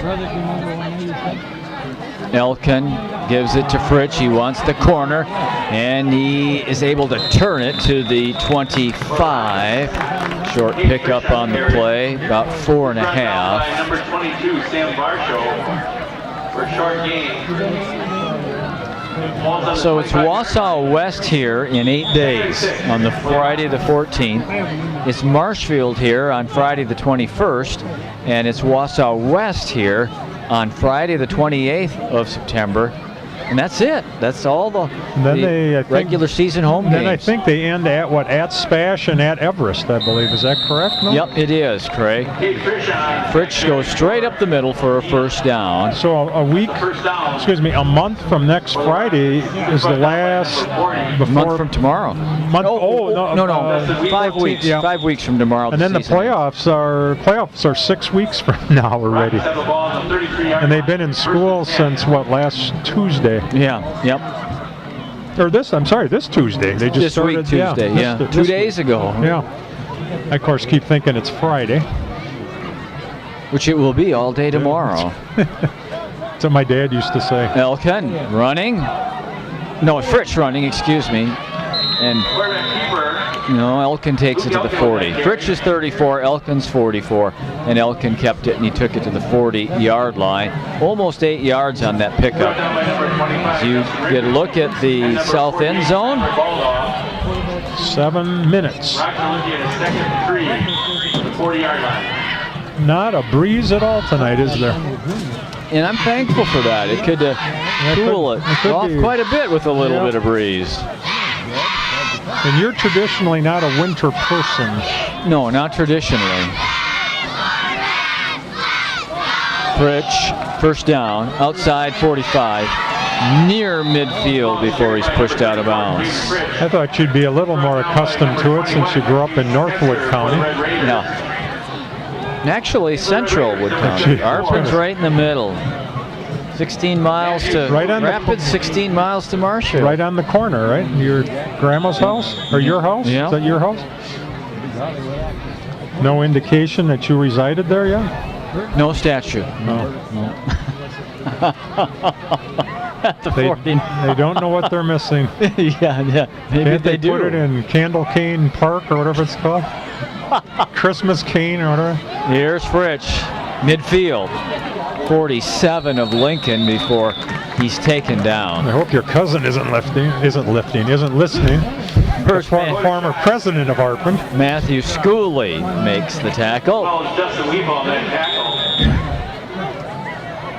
Elkin gives it to Fritsch. He wants the corner, and he is able to turn it to the 25. Short pickup on the play, about 4.5. Number 22, Sam Varsho, for a short gain. So it's Wausau West here in 8 days on the Friday the 14th. It's Marshfield here on Friday the 21st, and it's Wausau West here on Friday the 28th of September. And that's it. That's all the regular season home games. Then I think they end at Spash and at Everest, I believe. Is that correct, Mel? Yep, it is, Craig. Fritsch goes straight up the middle for a first down. So a month from next Friday is the last before. A month from tomorrow. No. 5 weeks. Yeah. 5 weeks from tomorrow. And then the playoffs are 6 weeks from now already. And they've been in school since last Tuesday. Yeah. Yep. Or this Tuesday. They just started this week Tuesday. Yeah. 2 days ago. Yeah. I, of course, keep thinking it's Friday. Which it will be all day tomorrow. That's what my dad used to say. Elkin running. No, Fritsch running, excuse me. And no, Elkin takes it to the 40. Fritsch is 34, Elkin's 44, and Elkin kept it and he took it to the 40-yard line. Almost 8 yards on that pickup. As you get a look at the south end zone. 7 minutes. Not a breeze at all tonight, is there? And I'm thankful for that. It could cool it off quite a bit with a little bit of breeze. And you're traditionally not a winter person. No, not traditionally. Fritsch, first down, outside 45, near midfield before he's pushed out of bounds. I thought you'd be a little more accustomed to it since you grew up in Northwood County. No. Actually, Central Wood County. Arpin's right in the middle. 16 miles to Rapids, 16 miles to Marshall. Right on the corner, right? Your grandma's house? Or your house? Yeah. Is that your house? No indication that you resided there yet? No statue. No. At the they don't know what they're missing. Yeah. Maybe Can't they do. put it in Candle Cane Park or whatever it's called? Christmas cane or whatever. Here's Fritsch, midfield. 47 of Lincoln before he's taken down. I hope your cousin isn't listening. First former president of Arpin. Matthew Schooley makes the tackle.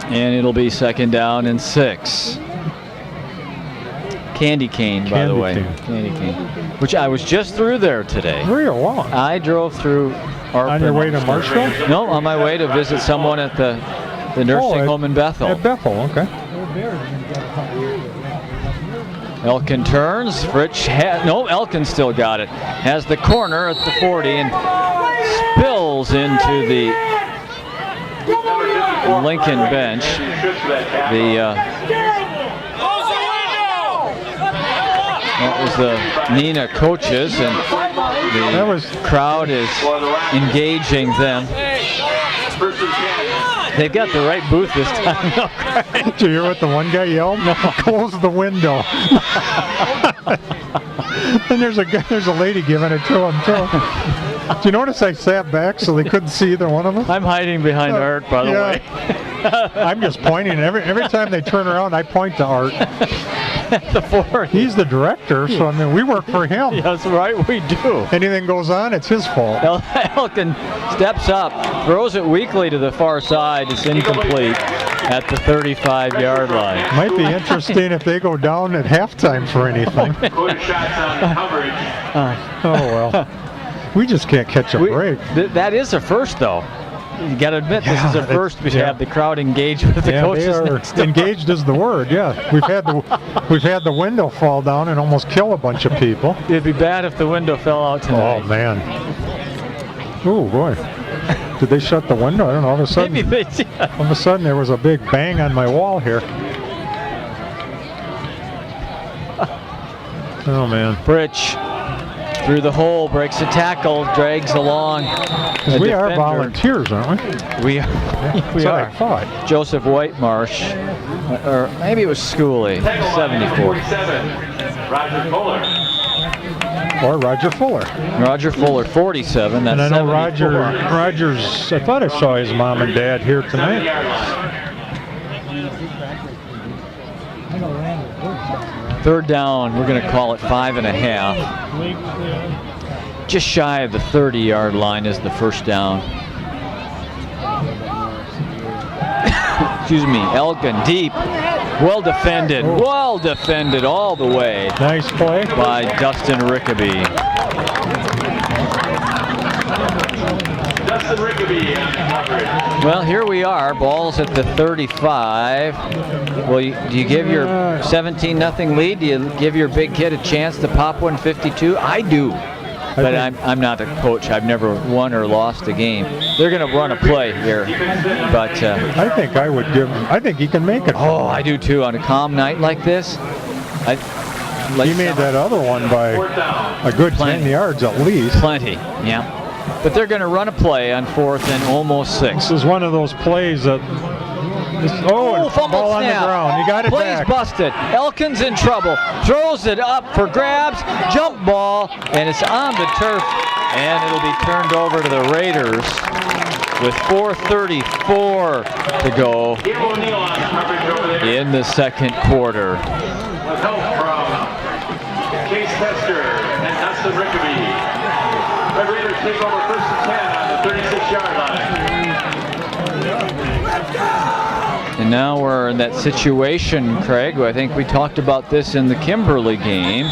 And it'll be second down and 6. Candy cane, by the way. Candy cane. Which I was just through there today. Where are you along? I drove through Arpin. On your way to Marshall? No, on my way to visit someone at the nursing home in Bethel. At Bethel, okay. Elkin turns. Fritsch Elkin still got it. Has the corner at the 40 and spills into the Lincoln bench. That was the Neenah coaches, and the crowd is engaging them. They've got the right booth this time. Did you hear what the one guy yelled? No. Close the window. And there's a lady giving it to him too. Do you notice I sat back so they couldn't see either one of them? I'm hiding behind Art, by the way. I'm just pointing. Every time they turn around, I point to Art. The 40. He's the director, so I mean, we work for him. Yeah, that's right, we do. Anything goes on, it's his fault. Elkin steps up, throws it weakly to the far side. It's incomplete at the 35-yard line. Might be interesting if they go down at halftime for anything. Oh, well. We just can't catch a break. That is a first, though. You got to admit, this is a first. We have the crowd engaged with the coaches. Engaged is the word. Yeah, we've had the window fall down and almost kill a bunch of people. It'd be bad if the window fell out tonight. Oh man. Oh boy. Did they shut the window? I don't know. All of a sudden there was a big bang on my wall here. Oh man. Fritsch through the hole, breaks a tackle, drags along. We are volunteers, aren't we? We are. We are. I thought. Joseph Whitemarsh, or maybe it was Schooley, 74. Roger Fuller. Or Roger Fuller. Roger Fuller, 47. That's and I know 74. Rogers, I thought I saw his mom and dad here tonight. Third down, we're going to call it 5.5. Just shy of the 30-yard line is the first down. Excuse me, Elkin deep. Well defended all the way. Nice play by Dustin Rickaby. Dustin Rickaby. Well, here we are. Ball's at the 35. Well, do you give your 17-0 lead? Do you give your big kid a chance to pop 152? I do. But I'm not a coach. I've never won or lost a game. They're going to run a play here. But I think I would give him. I think he can make it. Oh, I do too. On a calm night like this. He made that other one by a good 10 yards at least. Plenty, yeah. But they're going to run a play on 4th and almost 6. This is one of those plays that. Fumble ball on the snap. ground. You got it Play's back. busted. Elkin's in trouble. Throws it up for grabs. Jump ball, and it's on the turf, and it'll be turned over to the Raiders with 4:34 to go in the second quarter. With help from Case Tester and Dustin Rickaby. The Raiders take over 1st and 10 on the 36-yard line. And now we're in that situation, Craig. I think we talked about this in the Kimberly game.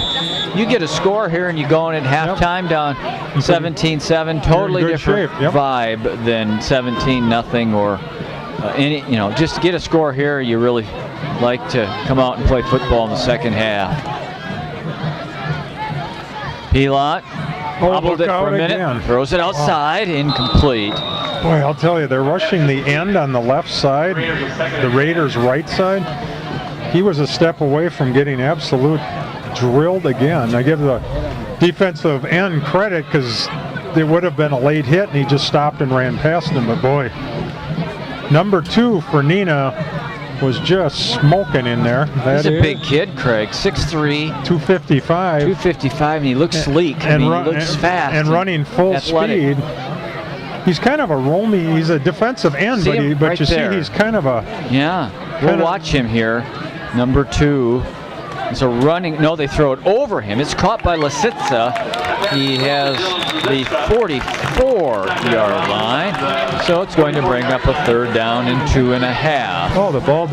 You get a score here and you go in at halftime down 17-7. Totally different vibe than 17-0 or any, just get a score here. You really like to come out and play football in the second half. Pilot hobbled it for a minute, throws it outside, incomplete. Boy, I'll tell you, they're rushing the end on the left side, the Raiders' right side. He was a step away from getting absolute drilled again. I give the defensive end credit because there would have been a late hit, and he just stopped and ran past him. But boy, number 2 for Neenah was just smoking in there. He's a big kid, Craig, 6'3", 255. 255, and he looks sleek. He looks fast and running full athletic. speed. He's kind of a roaming. He's a defensive end, but you see, he's kind of a. Yeah, we'll watch him here. Number 2. It's a running. No, they throw it over him. It's caught by Lisitsa. He has the 44-yard line, so it's going to bring up a 3rd down and 2.5. Oh, the ball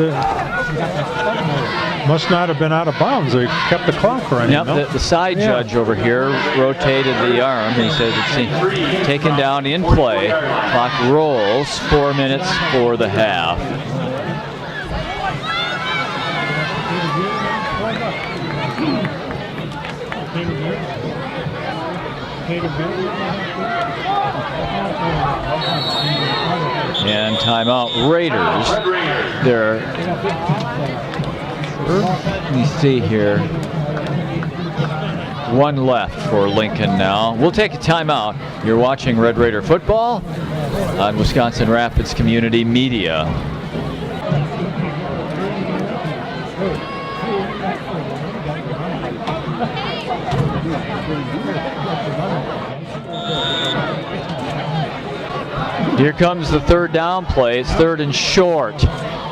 must not have been out of bounds. They kept the clock running. Yep, the side judge over here rotated the arm. He says it's taken down in play. Clock rolls. 4 minutes for the half. And timeout Raiders. They're, let me see here. One left for Lincoln now. We'll take a timeout. You're watching Red Raider football on Wisconsin Rapids Community Media. Here comes the third down play. It's 3rd and short.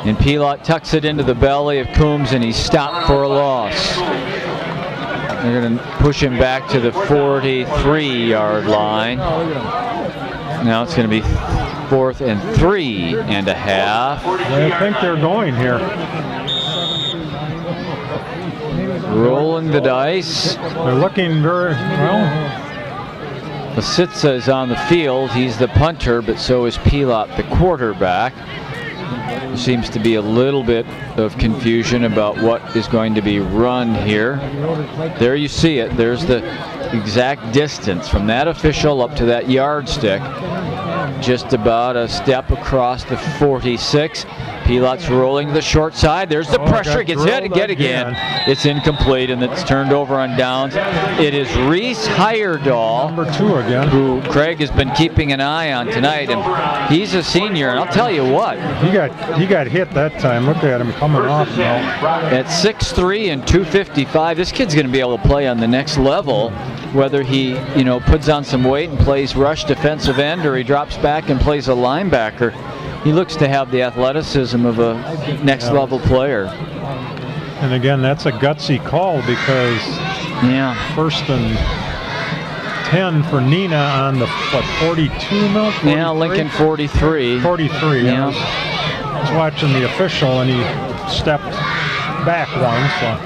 And Pilat tucks it into the belly of Coombs, and he's stopped for a loss. They're going to push him back to the 43-yard line. Now it's going to be 4th and 3.5. I think they're going here. Rolling the dice. They're looking very well. Lasitsa is on the field. He's the punter, but so is Pilat, the quarterback. There seems to be a little bit of confusion about what is going to be run here. There you see it. There's the exact distance from that official up to that yardstick. Just about a step across the 46. Pilat's rolling to the short side. There's the pressure. Gets hit again. It's incomplete, and it's turned over on downs. It is Reese Heyerdahl, number 2 again, who Craig has been keeping an eye on tonight, and he's a senior. And I'll tell you what, he got hit that time. Look at him coming off now. At 6'3" and 255, this kid's going to be able to play on the next level. Whether he, puts on some weight and plays rush defensive end, or he drops back and plays a linebacker. He looks to have the athleticism of a next-level player. And again, that's a gutsy call because 1st and 10 for Neenah on the 42 Milt? Yeah, Lincoln 43. 43, yeah. I was watching the official, and he stepped back one, so.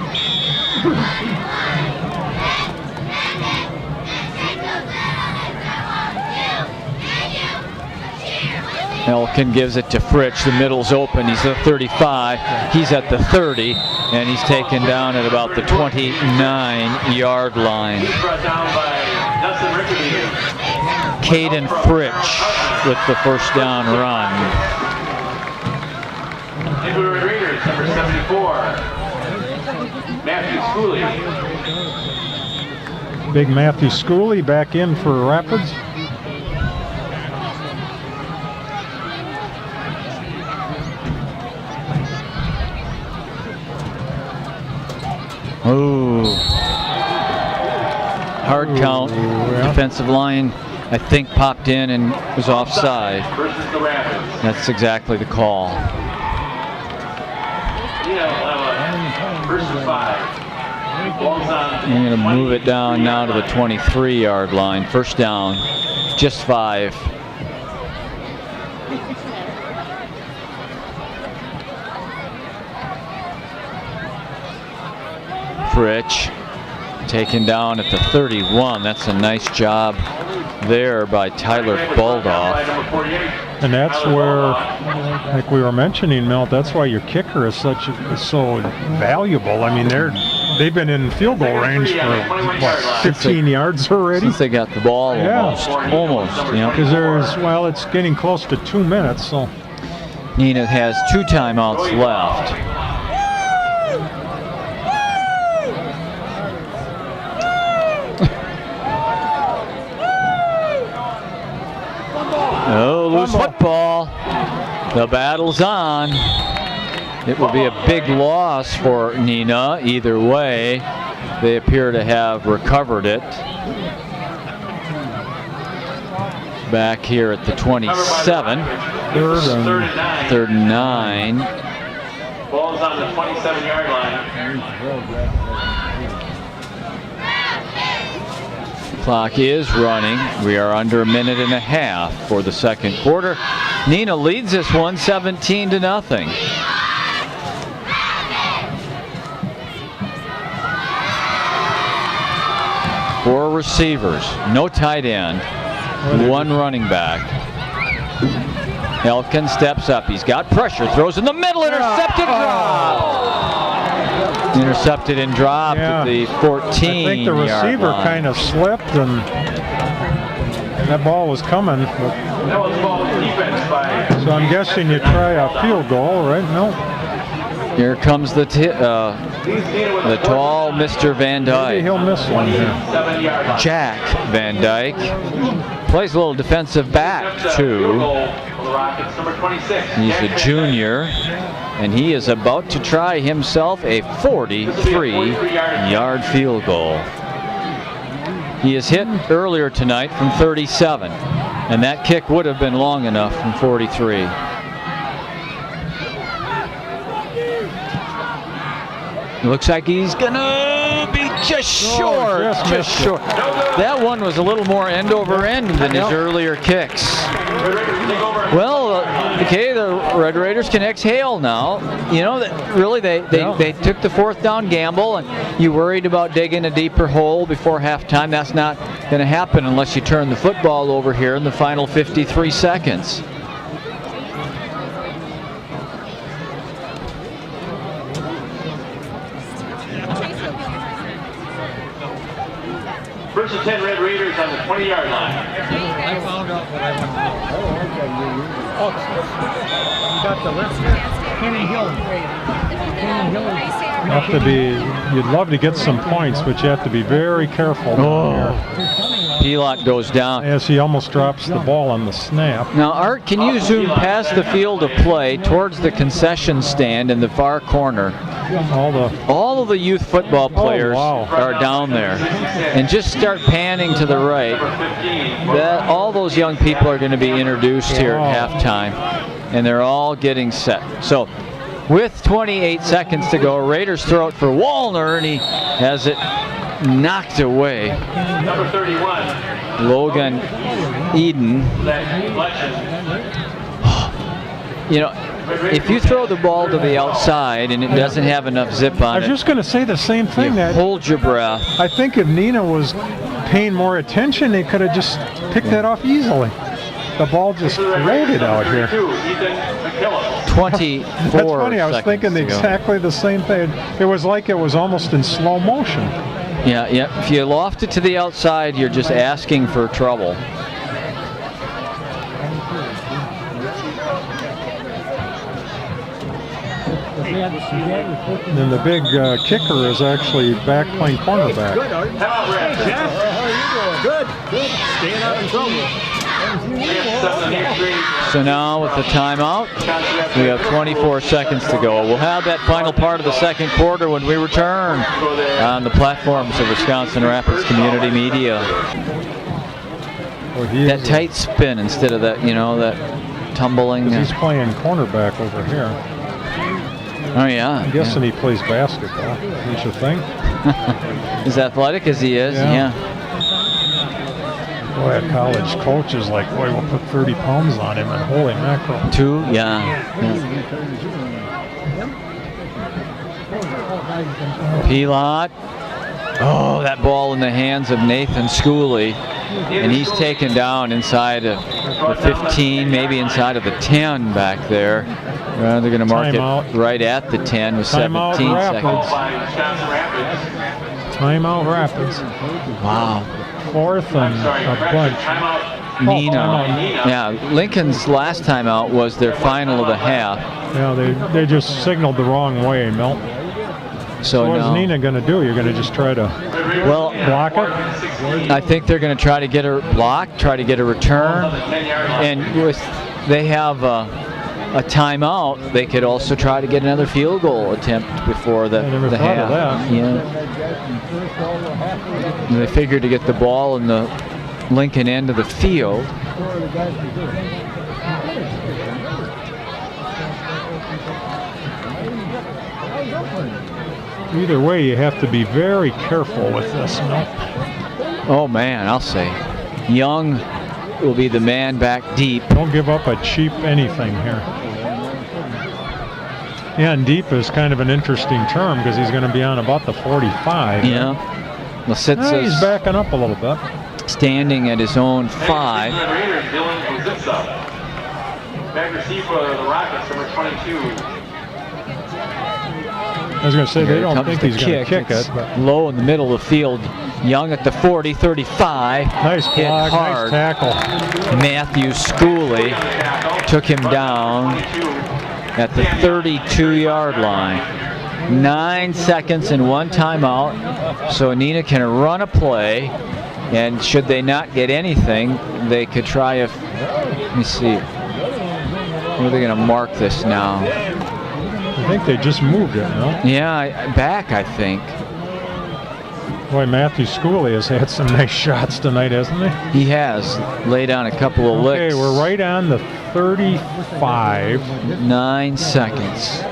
Elkin gives it to Fritsch. The middle's open. He's at 35. He's at the 30, and he's taken down at about the 29-yard line. Caden Fritsch with the first down run. Raiders, number 74, Matthew Schooley. Big Matthew Schooley back in for Rapids. Ooh. Hard count. Defensive line, I think, popped in and was offside. That's exactly the call. I'm going to move it down now to the 23-yard line. First down, just 5. Fritsch taken down at the 31. That's a nice job there by Tyler Baldoff. And that's where, like we were mentioning, Milt, that's why your kicker is so valuable. I mean, they've been in field goal range for what, 15 yards already? Since they got the ball, almost. Because it's getting close to 2 minutes. So Neenah has 2 timeouts left. Oh, loose football. The battle's on. It will be a big loss for Neenah. Either way, they appear to have recovered it. Back here at the 27. 3rd and 9. Ball's on the 27-yard line. Clock is running. We are under a minute and a half for the second quarter. Neenah leads this one 17-0. 4 receivers, no tight end, 1 running back. Elkin steps up. He's got pressure, throws in the middle, intercepted, dropped. Intercepted and dropped Yeah. at the 14. I think the receiver kind of slipped, and that ball was coming. That was ball defense by. So I'm guessing you try a field goal, right? No. Here comes the tall Mr. Van Maybe Dyke. he'll miss one here. 7-yard line. Jack Van Dyke plays a little defensive back too. The Rockets, number 26. He's a junior, and he is about to try himself a 43-yard field goal. He has hit earlier tonight from 37, and that kick would have been long enough from 43. It looks like he's gonna be just short, just short. That one was a little more end over end than his earlier kicks. Well, okay, the Red Raiders can exhale now. You know, that really they took the 4th down gamble, and you worried about digging a deeper hole before halftime. That's not going to happen unless you turn the football over here in the final 53 seconds. First and 10 Red Raiders on the 20-yard line. I found out what I want to do. You got the left. Kenny Hill. Kenny Hill. Have to be. You'd love to get some points, but you have to be very careful. Pilot goes down. As he almost drops the ball on the snap. Now, Art, can you zoom past the field of play towards the concession stand in the far corner? All of the youth football players are down there. And just start panning to the right. All those young people are going to be introduced here at halftime. And they're all getting set. So, with 28 seconds to go, Raiders throw it for Wallner, and he has it knocked away. Number 31. Logan Eden. You know, if you throw the ball to the outside and it doesn't have enough zip on it, I was just going to say the same thing. Hold your breath. I think if Neenah was paying more attention, they could have just picked that off easily. The ball just floated out here. 24 That's funny. I was thinking exactly the same thing. It was like it was almost in slow motion. Yeah. If you loft it to the outside, you're just asking for trouble. And then the big kicker is actually back playing cornerback. Good. Staying out of trouble. So now with the timeout, we have 24 seconds to go. We'll have that final part of the second quarter when we return on the platforms of Wisconsin Rapids Community Media. That tight spin instead of that, that tumbling. He's playing cornerback over here. Oh, yeah. I'm guessing he plays basketball, don't you think? As athletic as he is, yeah. Boy, a college coach is like, boy, we'll put 30 pounds on him, and holy mackerel. 2, yeah. Pilot. Oh, that ball in the hands of Nathan Schooley. And he's taken down inside of the 15, maybe inside of the 10 back there. They're going to mark it right at the 10 with 17 seconds. Timeout Rapids. Wow. 4th and a bunch. Neenah. Yeah, Lincoln's last time out was their final of the half. Yeah, they just signaled the wrong way, Milt. So what's Neenah going to do? You're going to just try to block it? I think they're going to try to get a block, try to get a return. And they have a timeout, they could also try to get another field goal attempt before the half. Yeah. And they figured to get the ball in the Lincoln end of the field. Either way, you have to be very careful with this. Oh man, I'll say. Young will be the man back deep. Don't give up a cheap anything here. Yeah, and deep is kind of an interesting term because he's going to be on about the 45. Yeah. He's backing up a little bit. Standing at his own 5. Back receive for the Rockets, number 22. was going to say, Here they don't comes think the he's going to kick It's it. But low in the middle of the field. Young at the 40, 35. nice Hit block, hard. nice tackle. Matthew Schooley took him down at the 32-yard line. 9 seconds and 1 timeout. So Neenah can run a play, and should they not get anything, they could try if, let me see, where are they going to mark this now? I think they just moved it, no? Yeah, back, I think. Boy, Matthew Schooley has had some nice shots tonight, hasn't he? He has laid on a couple of licks. Okay, we're right on the 35. 9 seconds.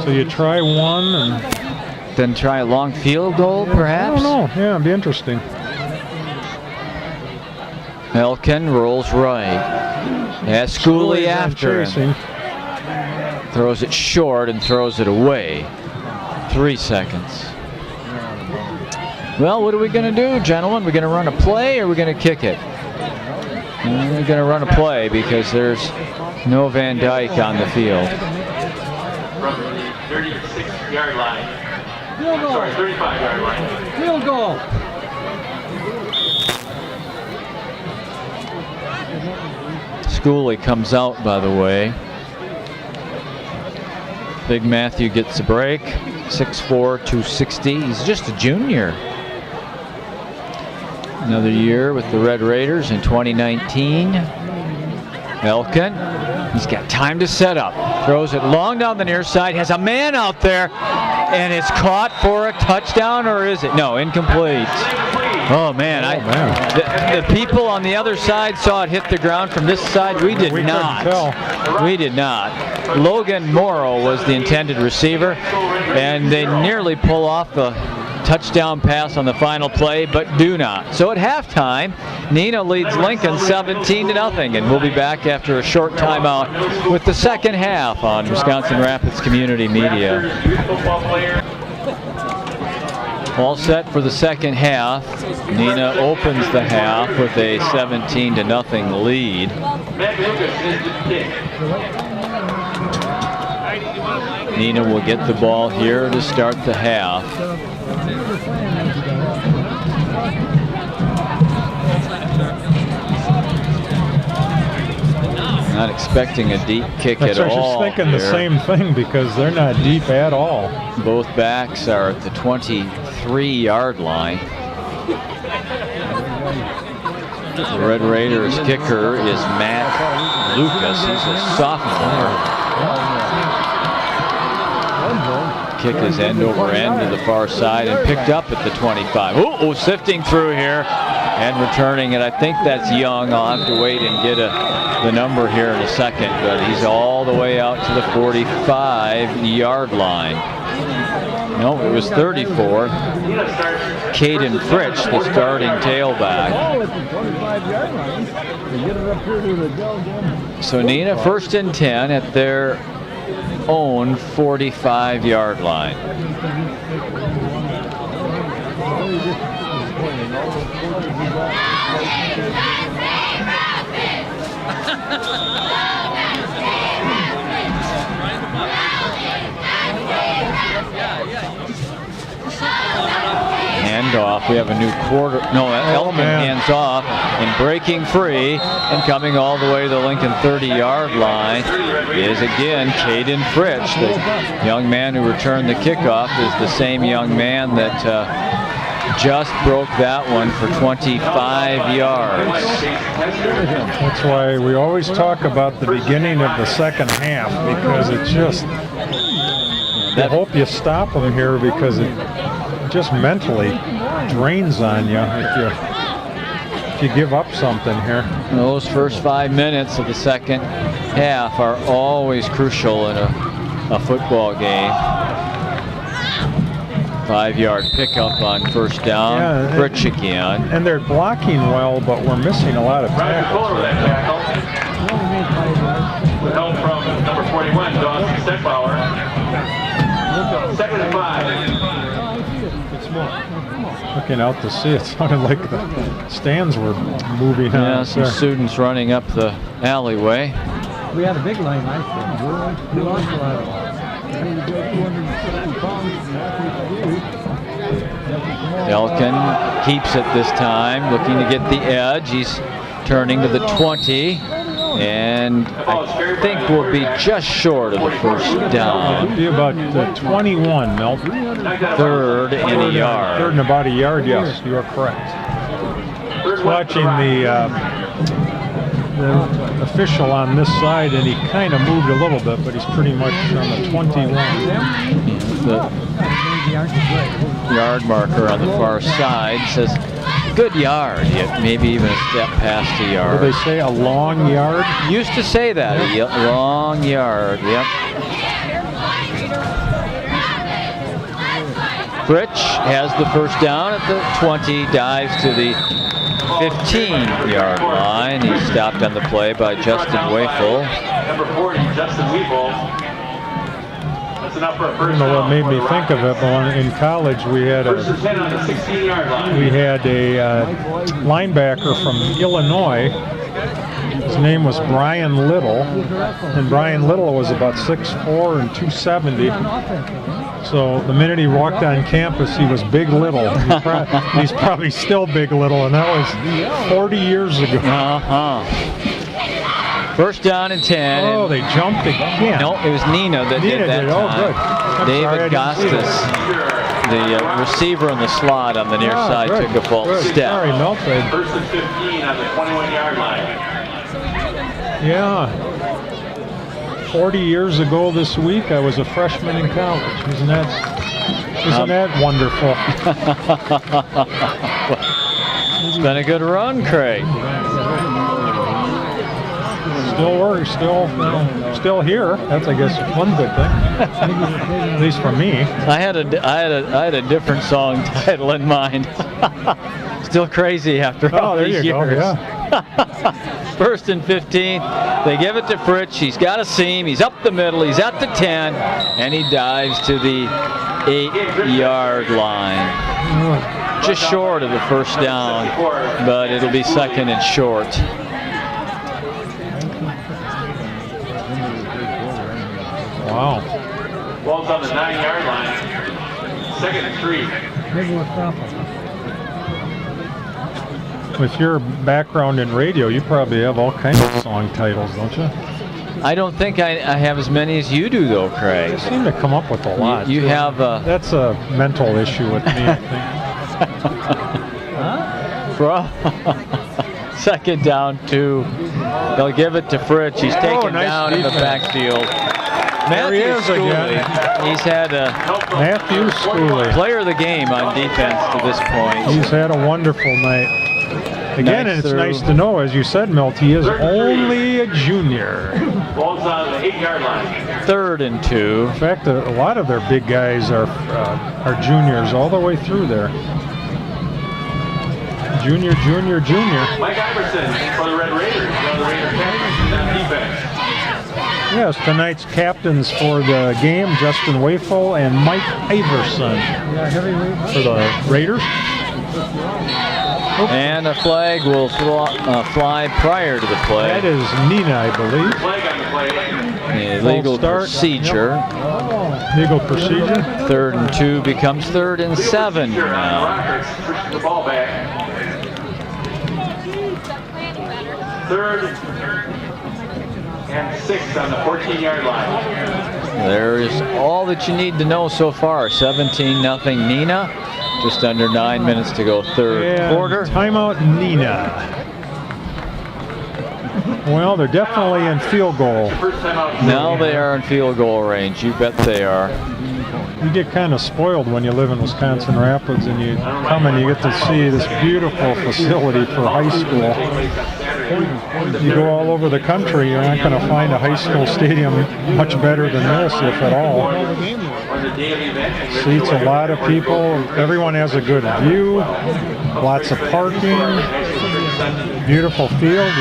So you try one and... Then try a long field goal, perhaps? I don't know. Yeah, it'd be interesting. Elkin rolls right. Yeah, Schooley after him. Throws it short and throws it away. 3 seconds. Well, what are we going to do, gentlemen? We're going to run a play or we're going to kick it? We're going to run a play because there's no Van Dyke on the field. From the 36-yard line. Field goal. Sorry, 35-yard line. Field goal. Schooley comes out, by the way. Big Matthew gets a break. 6'4", 260. He's just a junior. Another year with the Red Raiders in 2019. Elkin, he's got time to set up. Throws it long down the near side. Has a man out there, and it's caught for a touchdown, or is it? No, incomplete. Oh man, the people on the other side saw it hit the ground from this side. We did not. We did not. Logan Morrow was the intended receiver, and they nearly pull off the touchdown pass on the final play, but do not. So at halftime, Neenah leads Lincoln 17-0, and we'll be back after a short timeout with the second half on Wisconsin Rapids Community Media. All set for the second half. Neenah opens the half with a 17-0 lead. Neenah will get the ball here to start the half. Not expecting a deep kick at all. I was just thinking the same thing because they're not deep at all. Both backs are at the 23-yard line. The Red Raiders kicker is Matt Lucas. He's a sophomore. Kick is end over end to the far side and picked up at the 25. Oh, sifting through here and returning it. I think that's Young. I'll have to wait and get the number here in a second, but he's all the way out to the 45-yard line. No, it was 34. Caden Fritsch, the starting tailback. So Neenah first and 10 at their own 45-yard line. Handoff. We have a new quarter. No, Elkin hands off and breaking free and coming all the way to the Lincoln 30-yard line is again Caden Fritsch. The young man who returned the kickoff is the same young man that just broke that one for 25 yards. That's why we always talk about the beginning of the second half, because it just, you hope you stop them here because it just mentally drains on you if you give up something here. Those first 5 minutes of the second half are always crucial in a football game. 5-yard pickup on first down. Yeah, Fritsch again. And they're blocking well, but we're missing a lot of tackles. With help from number 41, Dawson Steckbauer. 2nd and 5. Looking out to see, it sounded like the stands were moving on. Yeah, some students running up the alleyway. We had a big line, I think. We lost a lot of Elkin keeps it this time, looking to get the edge. He's turning to the 20, and I think we'll be just short of the first down. It'll be about 21, Milt. Third and a yard. Third and about a yard, yes, you are correct. Watching the official on this side, and he kind of moved a little bit, but he's pretty much on the 21. The yard marker on the far side says good yard, yet maybe even a step past a yard. Do they say a long yard? Used to say that, a long yard, yep. Fritsch has the first down at the 20, dives to the 15-yard line. He's stopped on the play by Justin Wafel. Number 40, Justin Wafel. That's enough for a I first don't know what down. made me think of it, but in college we had First a and 10 on the 16-yard line. linebacker from Illinois. His name was Brian Little, and Brian Little was about 6'4" and 270. So the minute he walked on campus, he was Big Little. He's probably still Big Little, and that was 40 years ago. First down and 10. Oh, they jumped again. No, it was Neenah that did that Oh, time. good. I'm David sorry, I didn't see Gostis, the receiver in the slot on the near side, good, took a false good. step. Sorry, Milt. First and 15 on the 21-yard line. Yeah. 40 years ago this week, I was a freshman in college. Isn't that wonderful? It's been a good run, Craig. Still here. That's, I guess, one good thing. At least for me. I had a different song title in mind. Still crazy after all there these you years. go. Yeah. First and 15. They give it to Fritsch. He's got a seam. He's up the middle. He's at the 10, and he dives to the 8-yard line. Just short of the first down, but it'll be second and short. Wow. Ball's on the 9-yard line. Second and 3. With your background in radio, you probably have all kinds of song titles, don't you? I don't think I have as many as you do, though, Craig. You seem to come up with a lot. You have That's a mental issue with me, I think. Second down, 2. They'll give it to Fritsch. He's taken nice down in the defense. backfield. There he is again. He's had a Matthew Schooley. player of the game on defense to this point. He's had a wonderful night. Again, and it's nice to know, as you said, Milt, he is only a junior. Ball's on the 8-yard line. Third and 2. In fact, a lot of their big guys are juniors all the way through there. Junior. Mike Iverson for the Red Raiders. One of the Raider captains on defense. Yes, tonight's captains for the game, Justin Wafel and Mike Iverson for the Raiders. And a flag will fly prior to the play. That is Neenah, I believe. Flag on the play. Legal start. procedure. Legal procedure. Third and 2 becomes third and 7 Here on the now. Rockets. Pushes the ball back. Third and 6 on the 14-yard line. There is all that you need to know so far. 17-0 Neenah. Just under 9 minutes to go, third quarter. Timeout, Neenah. Well, they're definitely in field goal. First time out. Now they are in field goal range. You bet they are. You get kind of spoiled when you live in Wisconsin Rapids and you come and you get to see this beautiful facility for high school. You go all over the country, you're not going to find a high school stadium much better than this, if at all. Seats a lot of people. Everyone has a good view. Lots of parking. Beautiful field.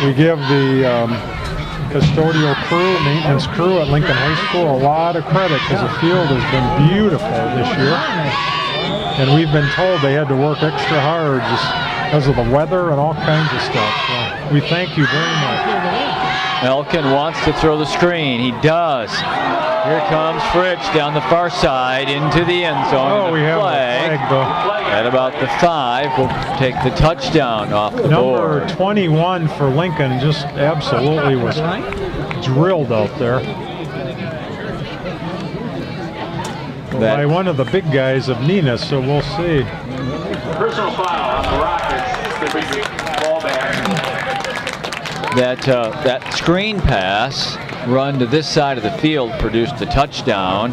We give the custodial crew, maintenance crew at Lincoln High School a lot of credit because the field has been beautiful this year. And we've been told they had to work extra hard just because of the weather and all kinds of stuff. So we thank you very much. Elkin wants to throw the screen. He does. Here comes Fritsch down the far side into the end zone. Oh, we have a flag though. At about the 5, we'll take the touchdown off the Number board. 21 for Lincoln just absolutely was drilled out there. By one of the big guys of Neenah, so we'll see. Personal foul on the Rockets. They bring the ball back. That screen pass run to this side of the field produced a touchdown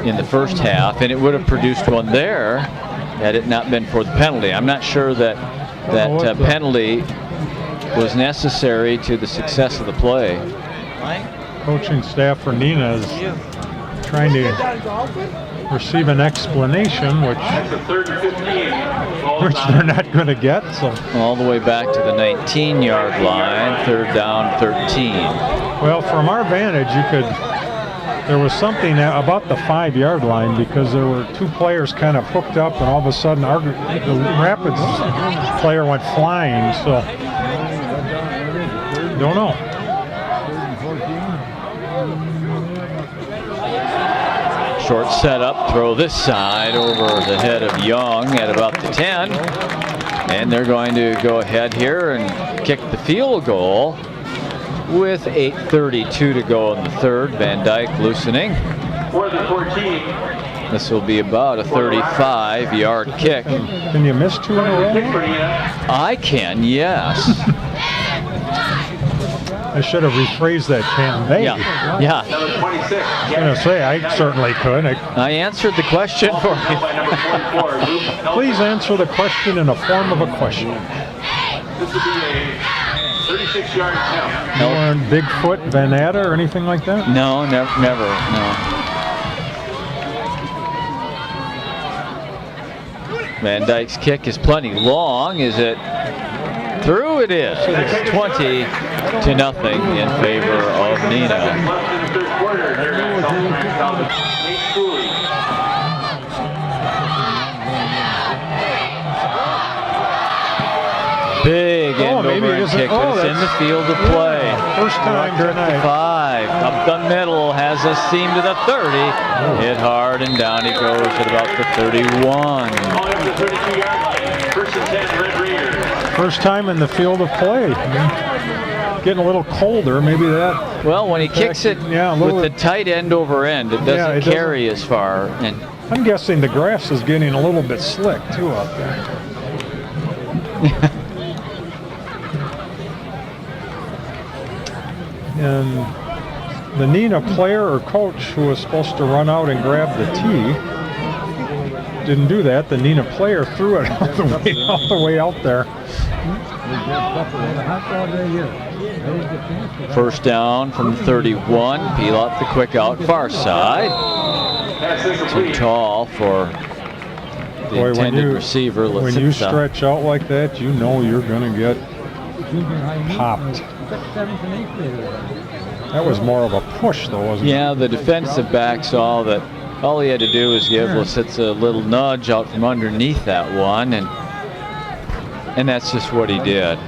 in the first half, and it would have produced one there had it not been for the penalty. I'm not sure that penalty was necessary to the success of the play. Coaching staff for Neenah is trying to receive an explanation, which That's a 3rd and 15. which they're not going to get. So All the way back to the 19-yard line, 3rd down, 13. well, from our vantage, there was something about the 5-yard line because there were 2 players kind of hooked up, and all of a sudden the Rapids player went flying. So don't know. Short setup, throw this side over the head of Young at about the 10. And they're going to go ahead here and kick the field goal with 8:32 to go in the 3rd. Van Dyke loosening. 4th and 14. This will be about a 35-yard kick. Can you miss 2 in a Kick row? for Neenah. I can, yes. I should have rephrased that, Canton. Hey, Yeah. Number 26. I was going to say, I certainly could. I answered the question for you. By number 44, Luke Elton. Please answer the question in a form of a question. This would be a 36-yard attempt. You weren't Bigfoot, Vanata, or anything like that? No, never, no. Van Dyke's kick is plenty long. Is it through? It is. It's 20 to nothing in favor of Neenah. Left in the 3rd quarter here at Nate Cooley. Big end maybe over it and isn't- kick, oh, but it's in the that's- field of play. First time Rucker at the tonight. 5, up the middle, has a seam to the 30. Hit hard and down he goes at about the 31. Calling up the 32-yard line. 1st and 10, Red Raiders. First time in the field of play. Getting a little colder, maybe that. Well, when he kicks it Yeah, a little- with the tight end over end, it doesn't Yeah, it doesn't- carry as far. And I'm guessing the grass is getting a little bit slick too out there. And the Neenah player or coach who was supposed to run out and grab the tee didn't do that. The Neenah player threw it all the way out there. first down from 31. Pilot the quick out far side. Pass Too incomplete. tall for the Boy, intended receiver. when you stretch out like that, you know you're going to get popped. That was more of a push, though, wasn't it? Yeah, the defensive back saw that all he had to do was give Lisitz a little nudge out from underneath that one, and that's just what he did.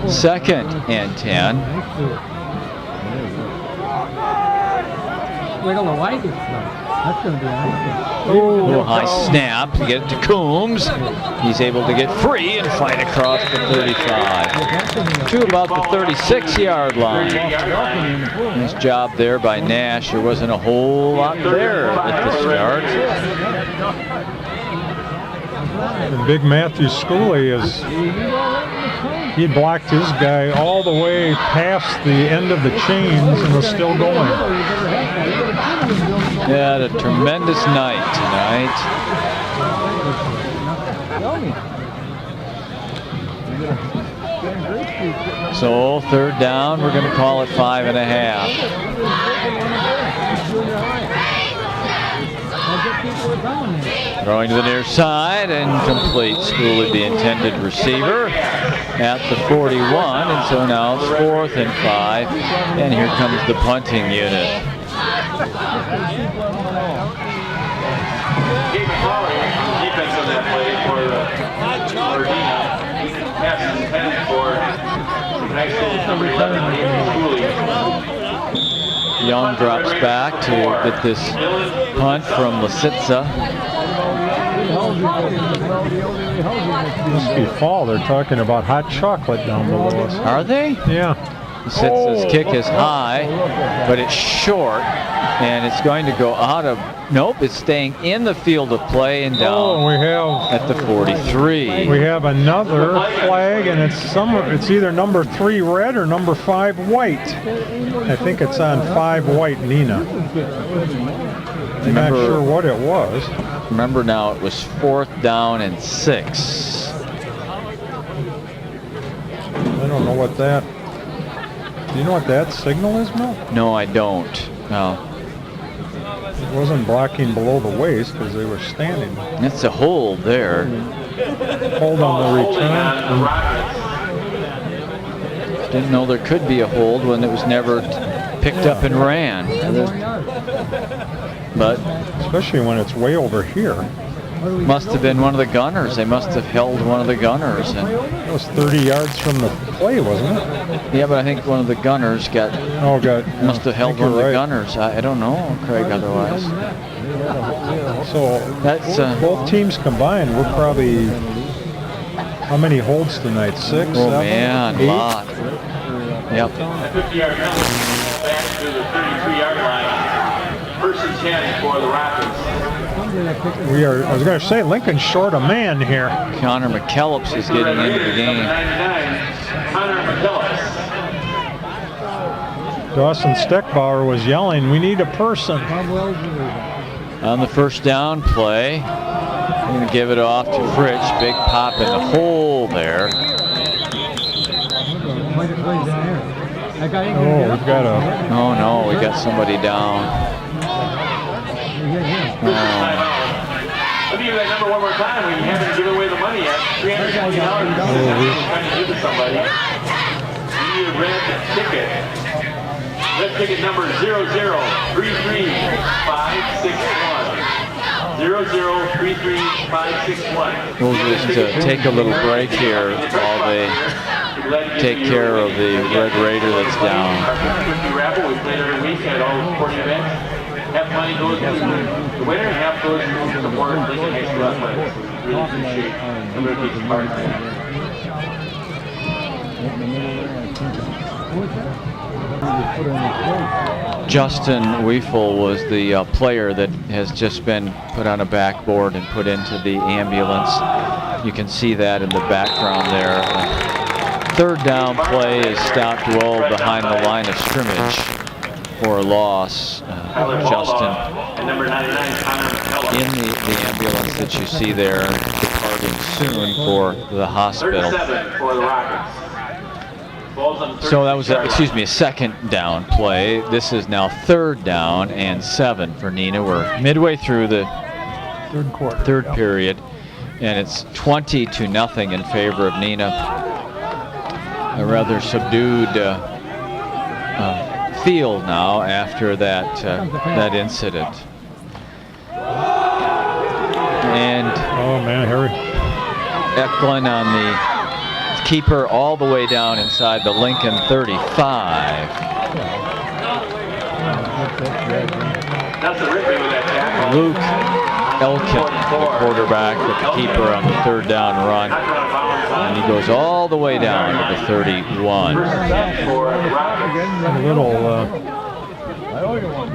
2nd and 10. That's going to be nice. A little high snap to get it to Coombs. He's able to get free and fight across the 35 to about the 36-yard line. 38-yard line. Nice job there by Nash. There wasn't a whole lot there at the start. And Big Matthew Schooley he blocked his guy all the way past the end of the chains and was still going. He had a tremendous night tonight. So 3rd down, we're going to call it 5.5. Throwing to the near side and complete. Schooley, the intended receiver, at the 41, and so now it's 4th and 5, and here comes the punting unit. Gabe McClellan, defense on that play for Neenah. Pass is intended for High School's number 11, Cooley. Young drops back to get this punt from Lisitsa. Must be fall. They're talking about hot chocolate down below us. Are they? Yeah. Lisitsa's kick is high, but it's short, and it's going to go out of. Nope, it's staying in the field of play and down. Oh, we have at the 43. We have another flag, and it's either number 3 red or number 5 white. I think it's on 5 white, Neenah. I'm not sure what it was. Remember now, it was 4th down and 6. I don't know what that. Do you know what that signal is, Mel? No, I don't. No. It wasn't blocking below the waist because they were standing. It's a hold there. Hold on the return. Didn't know there could be a hold when it was never picked up and ran. But especially when it's way over here. Must have been one of the gunners. They must have held one of the gunners. And it was 30 yards from the play, wasn't it? Yeah, but I think one of the gunners must have held one of the gunners. I don't know, Craig, otherwise. So that's both teams combined, we're probably, how many holds tonight? 6, oh 7, man, 8? a lot. Yep. 50-yard penalty back to the 33-yard line. 1st and 10 for the Rapids. I was going to say, Lincoln's short a man here. Connor McKellips is getting into the game. 99, Connor McKellips. Dawson Steckbauer was yelling, "We need a person." On the 1st down play, we're going to give it off to Fritsch. Big pop in the hole there. Oh, we've got a... Oh no, we got somebody down. Let me give you that number one more time. We haven't given away the money yet. $320. Trying to give to somebody. You need a red ticket. Red ticket number 0033561. 0033561. We'll just take a little break here while they take care of the Red Raider that's down. Our 50/50 raffle we played every week at all sporting events. Half money goes to the winner and half goes to support Lincoln High School Athletics. We really appreciate everybody taking part in that. Justin Weifel was the player that has just been put on a backboard and put into the ambulance. You can see that in the background there. 3rd down play is stopped well behind the line of scrimmage for a loss. Justin in the ambulance that you see there, departing soon for the hospital. So that was, a 2nd down play. This is now 3rd down and 7 for Neenah. We're midway through the 3rd quarter, 3rd period, and it's 20-0 in favor of Neenah. A rather subdued field now after that incident. And oh man, Harry Eklund on the keeper all the way down inside the Lincoln 35. Luke Elkin, the quarterback, the keeper on the 3rd down run. And he goes all the way down to the 31. A little,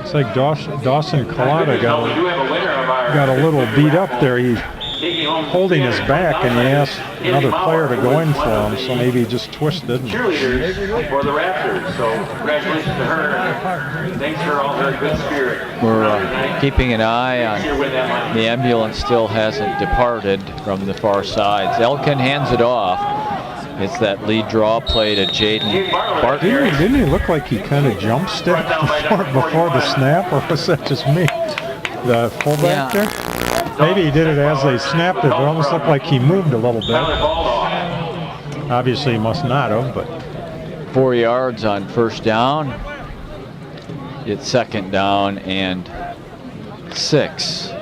it's like Dawson Collada got a little beat up there. He's holding his back, and he asked another player to go in for him, so maybe he just twisted. Cheerleaders for the Raptors, so congratulations to her. Thanks for all her good spirit. We're keeping an eye on the ambulance. Still hasn't departed from the far sides. Elkin hands it off. It's that lead draw play to Jaden Barton. Didn't he look like he kind of jump stepped before the snap, or was that just me? The fullback there? Maybe he did it as they snapped it. It almost looked like he moved a little bit. Obviously, he must not have, but 4 yards on 1st down. It's 2nd down and 6.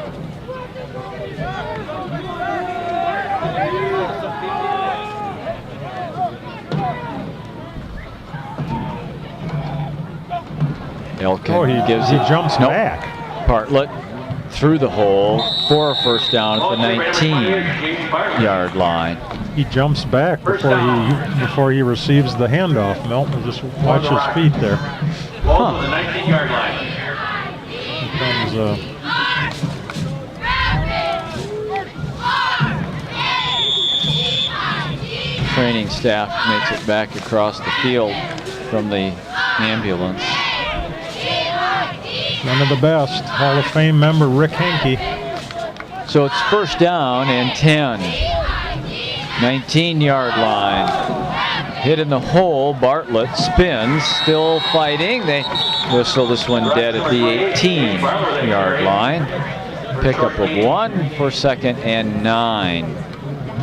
Elkin gives he it. jumps Nope. back. Bartlett through the hole for a first down at the 19-yard line. He jumps back before he receives the handoff. Milton, just watch his feet there. Ball to the 19-yard line. Here comes Training staff makes it back across the field from the ambulance. one of the best, Hall of Fame member Rick Hankey. So it's first down and 10. 19-yard line. Hit in the hole. Bartlett spins, still fighting. They whistle this one dead at the 18-yard line. Pickup of 1 for 2nd and 9.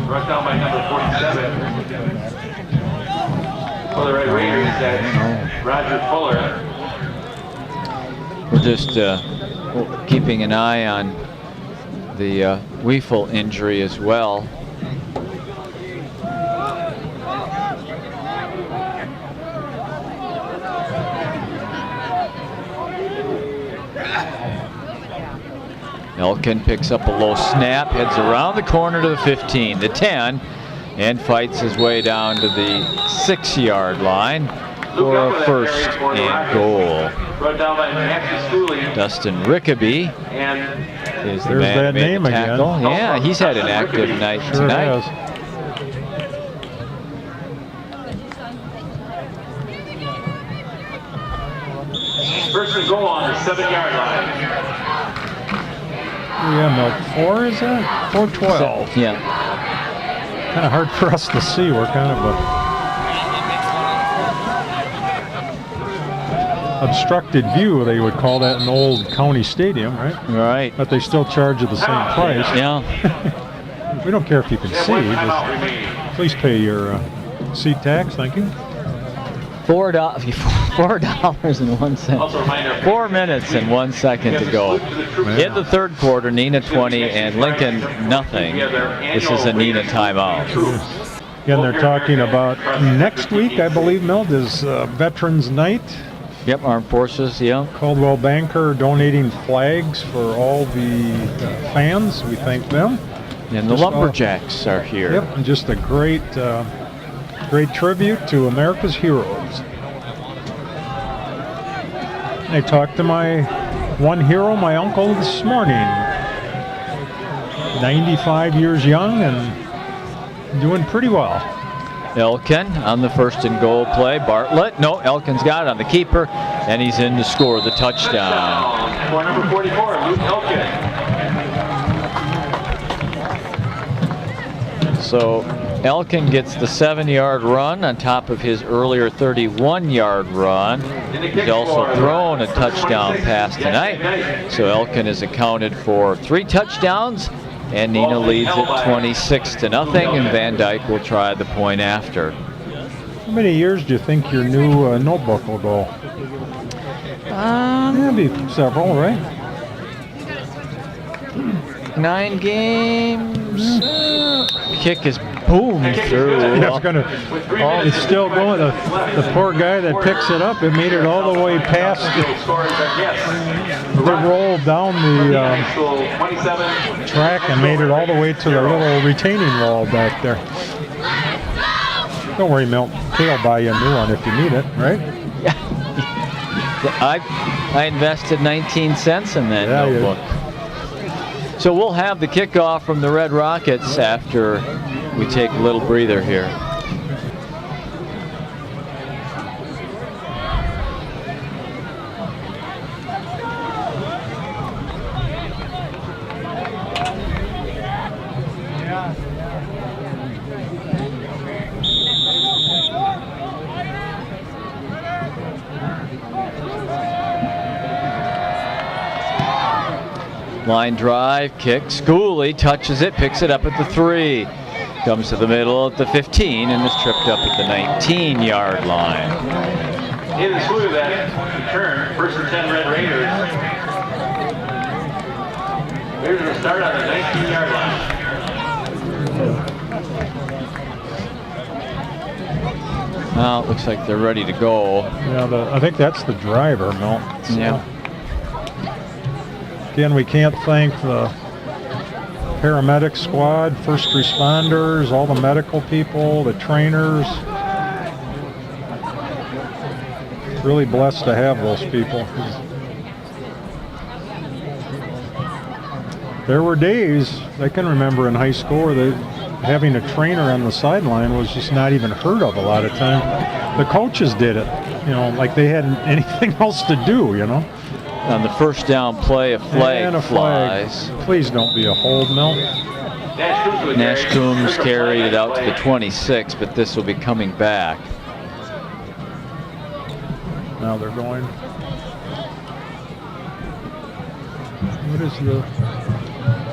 Brought down by number 47. For the Red Raiders, that's Roger Fuller. We're just keeping an eye on the Weefel injury as well. Elkin picks up a low snap, heads around the corner to the 15, the 10, and fights his way down to the 6-yard line for a first and goal. Brought down by Maxie Schooley. Dustin Rickaby is the There's man that who made name the tackle. again. Yeah, he's had an active night Sure tonight. has. First and goal on the 7-yard line. Yeah, Milt, 4 is that? 412. Yeah. Kind of hard for us to see. We're kind of a obstructed view, they would call that an old county stadium, right? Right. But they still charge you the same price. Yeah. We don't care if you can see. Just please pay your seat tax. Thank you. $4.01. Also a reminder, 4 minutes and 1 second to go. In the third quarter, Neenah 20 and Lincoln nothing. This is a Neenah timeout. Again, they're talking about next week, I believe, Milt, is Veterans Night. Yep, Armed Forces, yeah. Coldwell Banker donating flags for all the fans. We thank them. And the Just Lumberjacks are here. Yep, and just a great, great tribute to America's heroes. I talked to my one hero, my uncle, this morning. 95 years young and doing pretty well. Elkin on the first and goal play. Bartlett, no, Elkin's got it on the keeper, and he's in to score the touchdown. For number 44, Luke Elkin. So Elkin gets the 7-yard run on top of his earlier 31-yard run. He's also thrown a touchdown pass tonight. So Elkin is accounted for 3 touchdowns, and Neenah leads at 26-0, and Van Dyke will try the point after. How many years do you think your new notebook will go? Maybe several, right? 9 games. Kick is boomed through. Yeah, it's still going. The poor guy that picks it up, it made it all the way past the roll down the track and made it all the way to the little retaining wall back there. Don't worry, Milt. Kay'll buy you a new one if you need it, right? I invested 19 cents in that notebook. So we'll have the kickoff from the Red Rockets after we take a little breather here. Line drive, kick, Schooley touches it, picks it up at the 3. Comes to the middle at the 15 and is tripped up at the 19-yard line. In the slew that return, first and 10 Red Raiders. Here's the start on the 19-yard line. Well, it looks like they're ready to go. Yeah, I think that's the driver, Milt. So, Yeah. Again, we can't thank the paramedic squad, first responders, all the medical people, the trainers. Really blessed to have those people. There were days I can remember in high school where having a trainer on the sideline was just not even heard of a lot of time. The coaches did it, you know, like they had anything else to do, you know. On the first down play, a flag And a flag. flies. Please don't be a hold, Milt. Nash Coombs carried it out to the 26, but this will be coming back. Now they're going. What is the?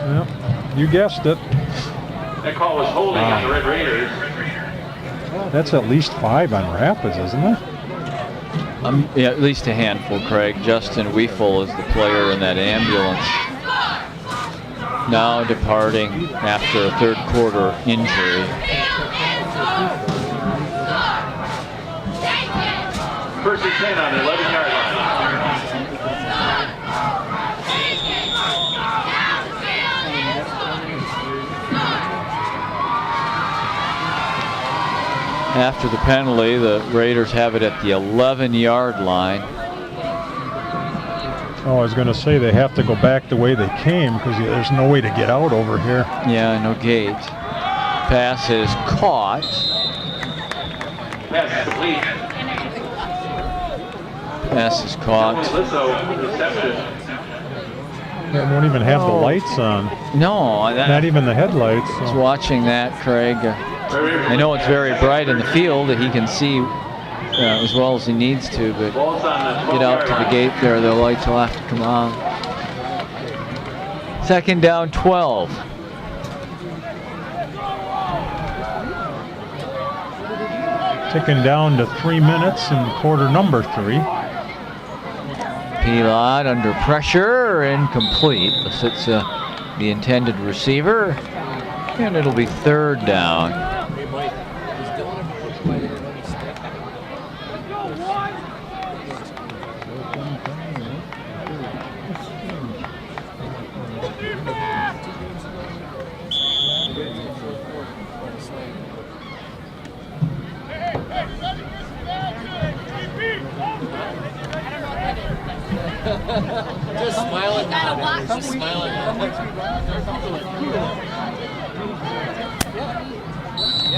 Yep, you guessed it. That call was holding on the Red Raiders. That's at least 5 on Rapids, isn't it? Yeah, at least a handful, Craig. Justin Weefel is the player in that ambulance. Now departing after a third quarter injury. First and 10 on the 11-yard line. After the penalty, the Raiders have it at the 11-yard line. Oh, I was going to say they have to go back the way they came because there's no way to get out over here. Yeah, no gate. Pass is caught. Pass is complete. Pass is caught. Lissow, reception. They won't even have the lights on. No, Not even the headlights. I was So. watching that, Craig. I know it's very bright in the field that he can see as well as he needs to, but Ball's on the get out to the 12-yard gate there, the lights will have to come on. Second down, 12. Ticking down to 3 minutes in quarter number 3. Pilot under pressure, incomplete. This hits the intended receiver, and it'll be third down. Just smiling at it. Just smiling at it.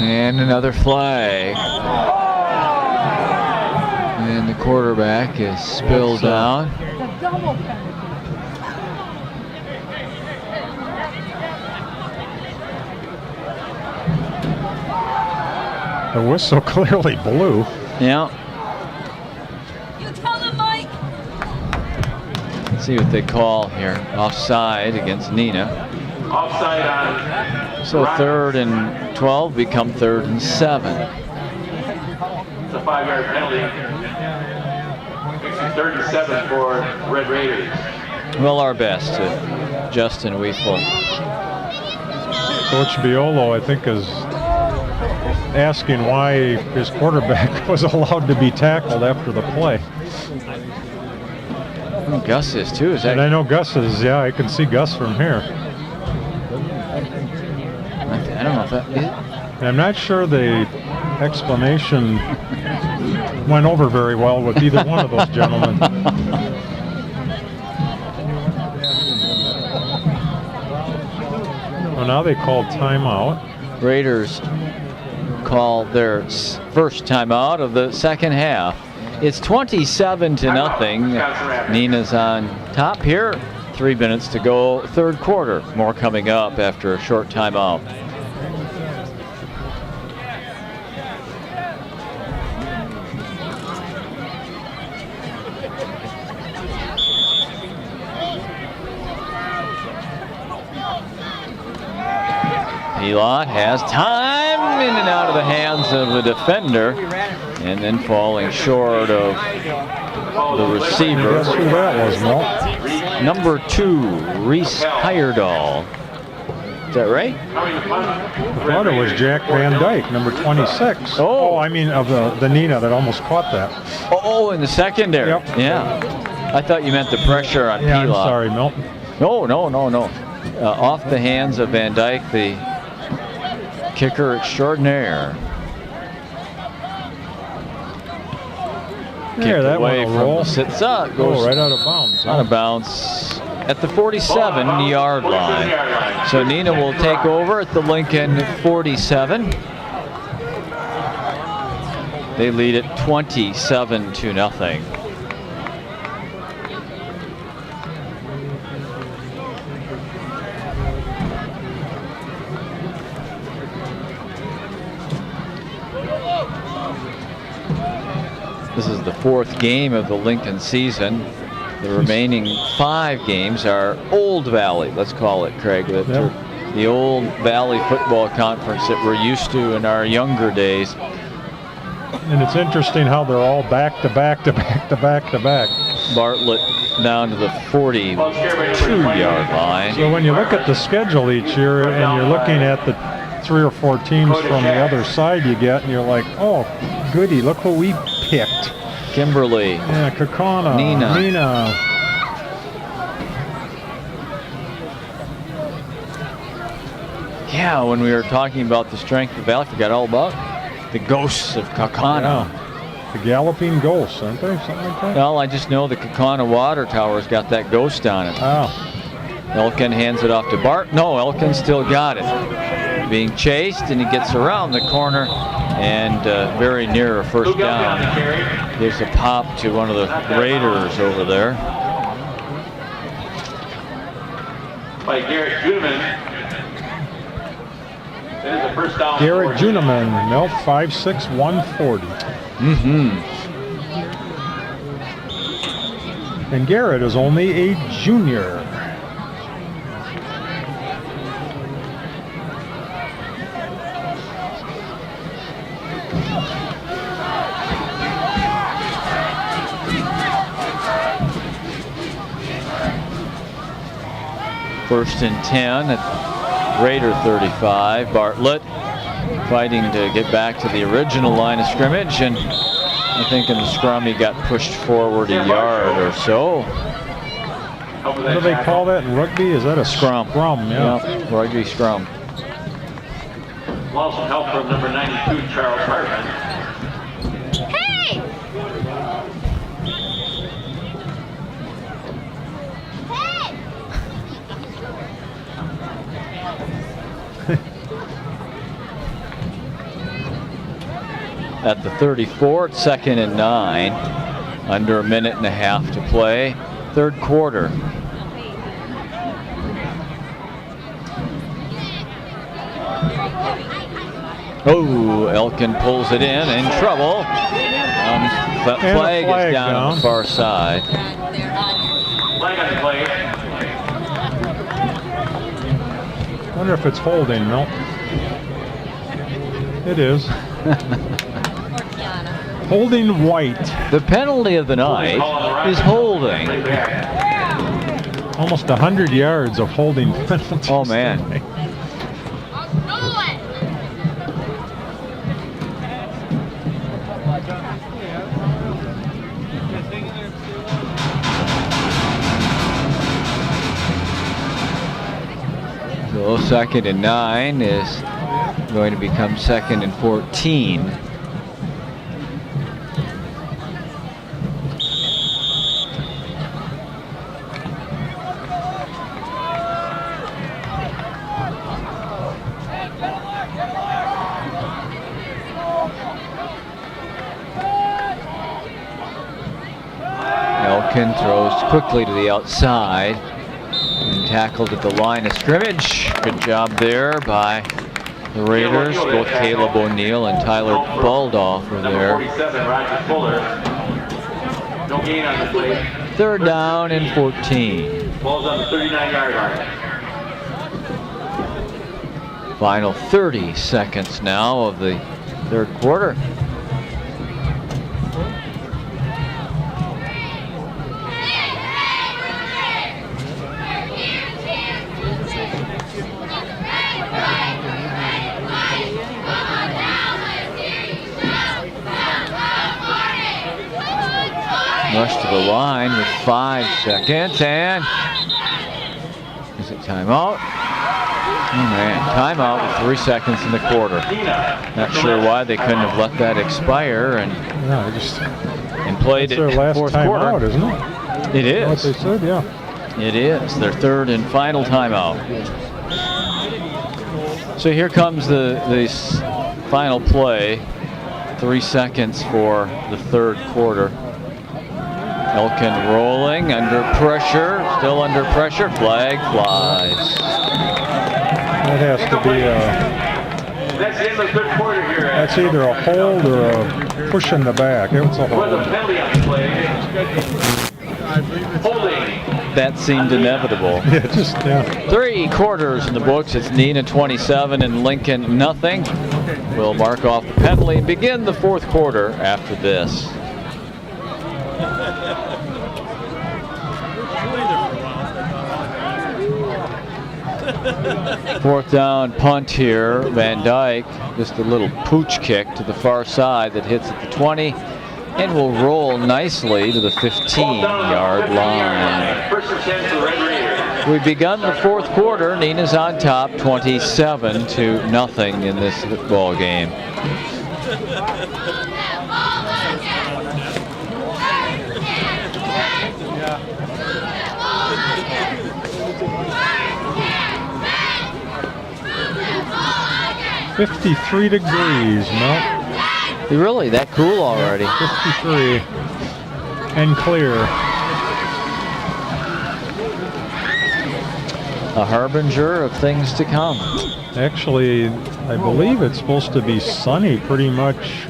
And another flag. And the quarterback is spilled down. The whistle clearly blew. Yeah. You tell him, Mike. Let's see what they call here. Offside against Neenah. Offside on. So third and 12 become third and 7. It's a 5-yard penalty. Makes it 3rd and 7 for Red Raiders. Well, our best to Justin Weefel. Coach Biolo, I think, is asking why his quarterback was allowed to be tackled after the play. Oh, Gus is too. Is that? And I know Gus is, yeah, I can see Gus from here. I don't know if that is. And I'm not sure the explanation went over very well with either one of those gentlemen. Well, now they called timeout. Raiders call their first timeout of the second half. It's 27-0. Neenah's on top here. 3 minutes to go, third quarter. More coming up after a short timeout. Elot has time, in and out of the hands of the defender, and then falling short of the receiver. Guess who that was, Milt? Number 2, Reese Heyerdahl. Is that right? I thought it was Jack Van Dyke, number 26. Oh. I mean, of the Neenah that almost caught that. Oh, in the secondary. Yep. Yeah. I thought you meant the pressure on Yeah, I'm Pelot. sorry, Milt. No. Off the hands of Van Dyke, the kicker extraordinaire. There, that away one from will roll. sits up, Goes goes right out of bounds. out of bounds at the 47-yard line. So Neenah will take over at the Lincoln 47. They lead it 27-0. This is the 4th game of the Lincoln season. The remaining 5 games are Old Valley, let's call it, Craig. The Old Valley Football Conference that we're used to in our younger days. And it's interesting how they're all back to back to back to back to back. Bartlett down to the 42-yard line. So when you look at the schedule each year and you're looking at the 3 or 4 teams from the other side you get, and you're like, oh, goody, look what we picked. Kimberly. Yeah, Kakana. Neenah. Yeah, when we were talking about the strength of the Valley, I forgot all about the ghosts of Kakana. Yeah. The galloping ghosts, aren't they? Something like that? Well, I just know the Kakana Water Tower's got that ghost on it. Oh. Elkin hands it off to Bart. No, Elkin still got it. Being chased, and he gets around the corner and very near a first down. Gives a pop to one of the Raiders over there. By Garrett Juneman. That is a first down. Garrett Juneman, Milt, 5'6", 140. And Garrett is only a junior. First and 10 at Raider 35. Bartlett fighting to get back to the original line of scrimmage, and I think in the scrum he got pushed forward a yard or so. What do they call that in rugby? Is that a Scrum. Scrum, yeah. Yep, rugby scrum. Well, some help from number 92, Charles Hartman. Hey! At the 34, it's 2nd and 9. Under a minute and a half to play. 3rd quarter. Oh, Elkin pulls it in trouble. Flag is down on the far side. Flag on the play. I wonder if it's holding, Milt. It is. Holding White. The penalty of the night is holding. Almost 100 yards of holding penalties. Oh, man. Tonight. So 2nd and 9 is going to become 2nd and 14. Elkin throws quickly to the outside and tackled at the line of scrimmage. Good job there by the Raiders. Both Caleb O'Neill and Tyler Baldoff were there. 47, Roger Fuller. No gain on the play. 3rd down and 14. Ball's on the 39-yard line. Final 30 seconds now of the 3rd quarter. the line with 5 seconds, and is it timeout? Oh man, timeout with 3 seconds in the quarter. Not sure why they couldn't have let that expire and played it their last fourth timeout, quarter. isn't it? It is. What they said, yeah. It is their third and final timeout. So here comes the final play. 3 seconds for the third quarter. Elkin rolling under pressure, still under pressure. Flag flies. That has to be That's the end of the third quarter here. that's either a hold or a push in the back. It was a With a hold. penalty on the play. Holding. That seemed inevitable. Yeah. 3 quarters in the books. It's Neenah 27 and Lincoln nothing. We'll mark off the penalty and begin the fourth quarter after this. Fourth down punt here. Van Dyke, just a little pooch kick to the far side that hits at the 20 and will roll nicely to the 15-yard line. First and 10 for the Red Raiders. We've begun the fourth quarter. Neenah's on top, 27-0 in this football game. Yeah. 53 degrees, Milt. Really that cool already? 53 and clear. A harbinger of things to come. Actually, I believe it's supposed to be sunny pretty much.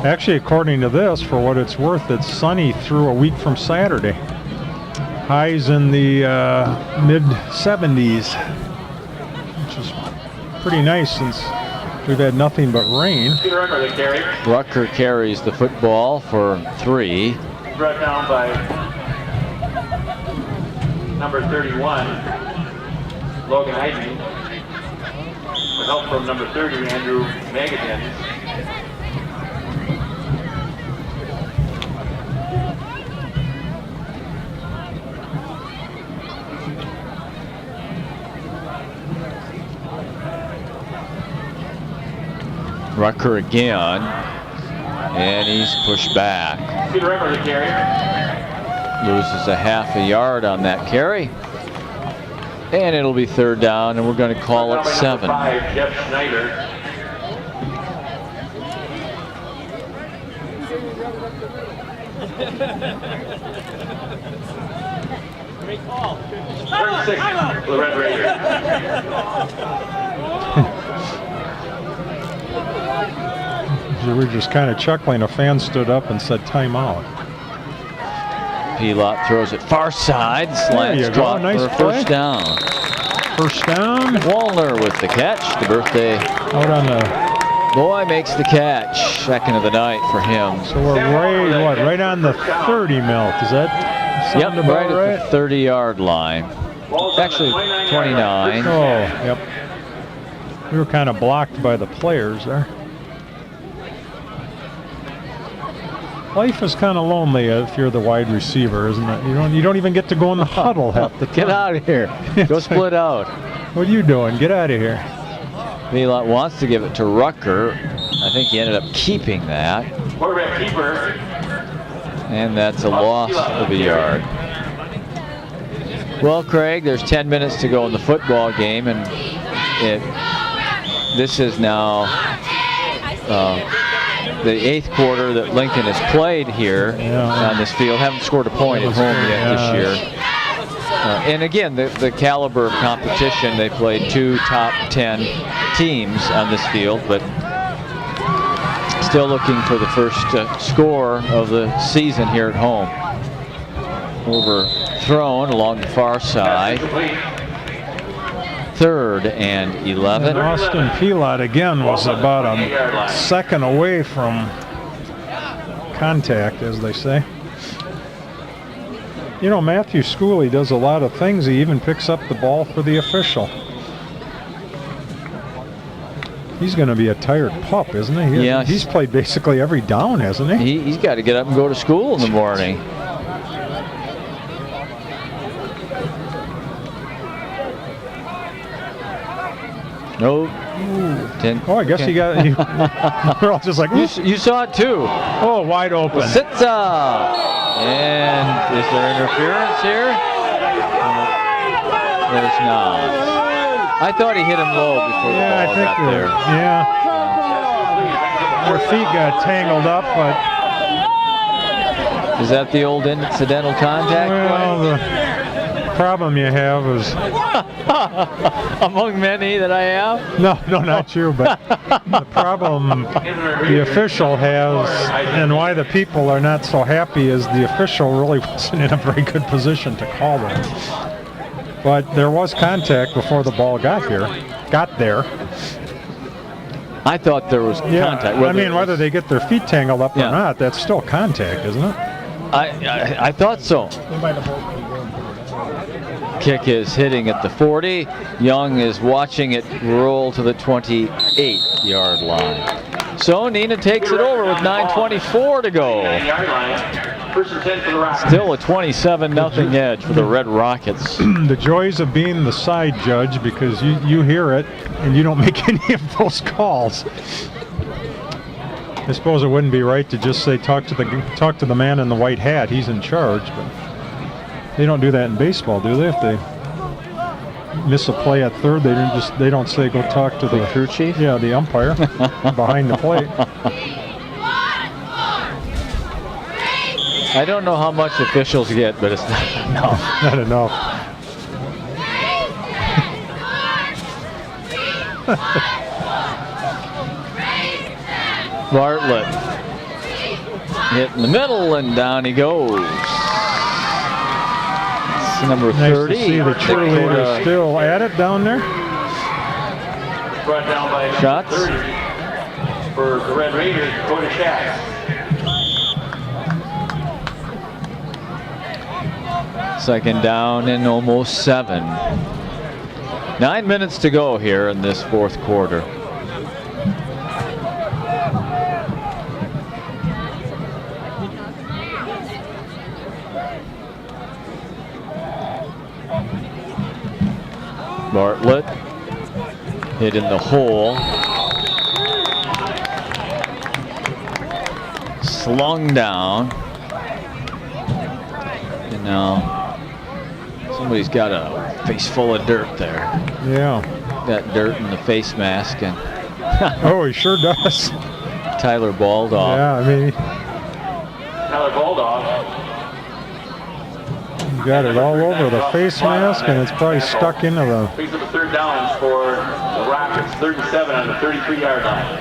Actually, according to this, for what it's worth, it's sunny through a week from Saturday. Highs in the mid-70s, which is pretty nice since we've had nothing but rain. Rucker carries the football for 3. Brought down by number 31, Logan Heiden, with help from number 30, Andrew Magadan. Rucker again, and he's pushed back. Peter Remmer, the carry. Loses a half a yard on that carry. And it'll be third down, and we're going to call it 7. 5, Jeff Schneider. Great call. 36 for the Red Raiders. We were just kind of chuckling. A fan stood up and said timeout. Pilot throws it far side, slants drop nice for a first down. First down. Wallner with the catch. The birthday Out on the. boy makes the catch. Second of the night for him. So we're right on the 30, Milt. Is that? Yep, sound about right at the 30-yard line. Actually, 29. Oh, yep. We were kind of blocked by the players there. Life is kind of lonely if you're the wide receiver, isn't it? You don't even get to go in the huddle half the time. Get out of here. Go split out. What are you doing? Get out of here. Pilot wants to give it to Rucker. I think he ended up keeping that. Quarterback keeper. And that's a loss of a yard. Well, Craig, there's 10 minutes to go in the football game, and this is now the 8th quarter that Lincoln has played here on this field. Haven't scored a point at home yet this year. And again, the caliber of competition, they played 2 top 10 teams on this field, but still looking for the first score of the season here at home. Overthrown along the far side. 3rd and 11. And Austin Pilot again was about a second away from contact, as they say. You know, Matthew Schooley does a lot of things. He even picks up the ball for the official. He's going to be a tired pup, isn't he? Yeah. He's played basically every down, hasn't he? He's got to get up and go to school in the morning. No. Oh, I guess you got. We're all just like. You saw it too. Oh, wide open. Sitza. And is there interference here? There's not. I thought he hit him low before the ball got there. Yeah. Their feet got tangled up, but. Is that the old incidental contact? Well, the problem you have is. Among many that I have? No, not you, but the problem the official has, and why the people are not so happy, is the official really wasn't in a very good position to call them. But there was contact before the ball got there. I thought there was contact. I mean, whether they get their feet tangled up or not, that's still contact, isn't it? I thought so. Kick is hitting at the 40. Young is watching it roll to the 28-yard line. So Neenah takes it over with 9:24 to go. Still a 27-0 edge for the Red Rockets. The joys of being the side judge, because you hear it and you don't make any of those calls. I suppose it wouldn't be right to just say talk to the man in the white hat. He's in charge, but they don't do that in baseball, do they? If they miss a play at third, they don't say go talk to the crew chief. Yeah, the umpire behind the plate. I don't know how much officials get, but it's not enough. Not enough. Bartlett hit in the middle, and down he goes. It's number 30. Nice to see the cheerleaders still at it down there. Brought down by Shots 30 for the Red Raiders, Dakota Shack. Second down and almost 7. 9 minutes to go here in this fourth quarter. Bartlett hit in the hole. Slung down. And now somebody's got a face full of dirt there. Yeah. Got dirt in the face mask. And oh, he sure does. Tyler Baldoff. Yeah, I mean. Tyler Baldoff. Got it all over the face mask, and it's probably stuck into the. Picks up the third downs for the Rockets, 37 on the 33-yard line.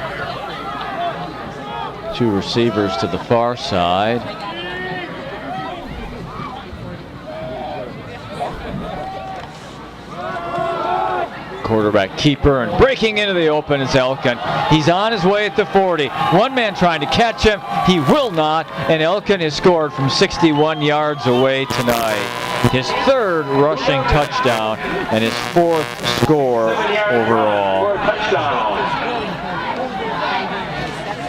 Two receivers to the far side. Quarterback keeper, and breaking into the open is Elkin. He's on his way at the 40. One man trying to catch him. He will not, and Elkin has scored from 61 yards away tonight. His third rushing touchdown and his fourth score overall.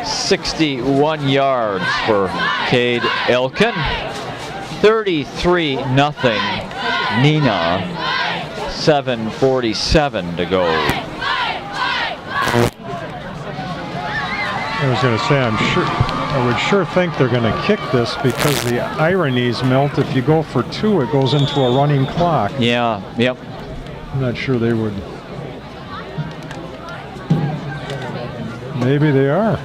61 yards for Cade Elkin. 33-0 Neenah. 7:47 to go. I was going to say, I would sure think they're going to kick this, because the ironies, Milt, if you go for 2, it goes into a running clock. Yeah, yep. I'm not sure they would. Maybe they are.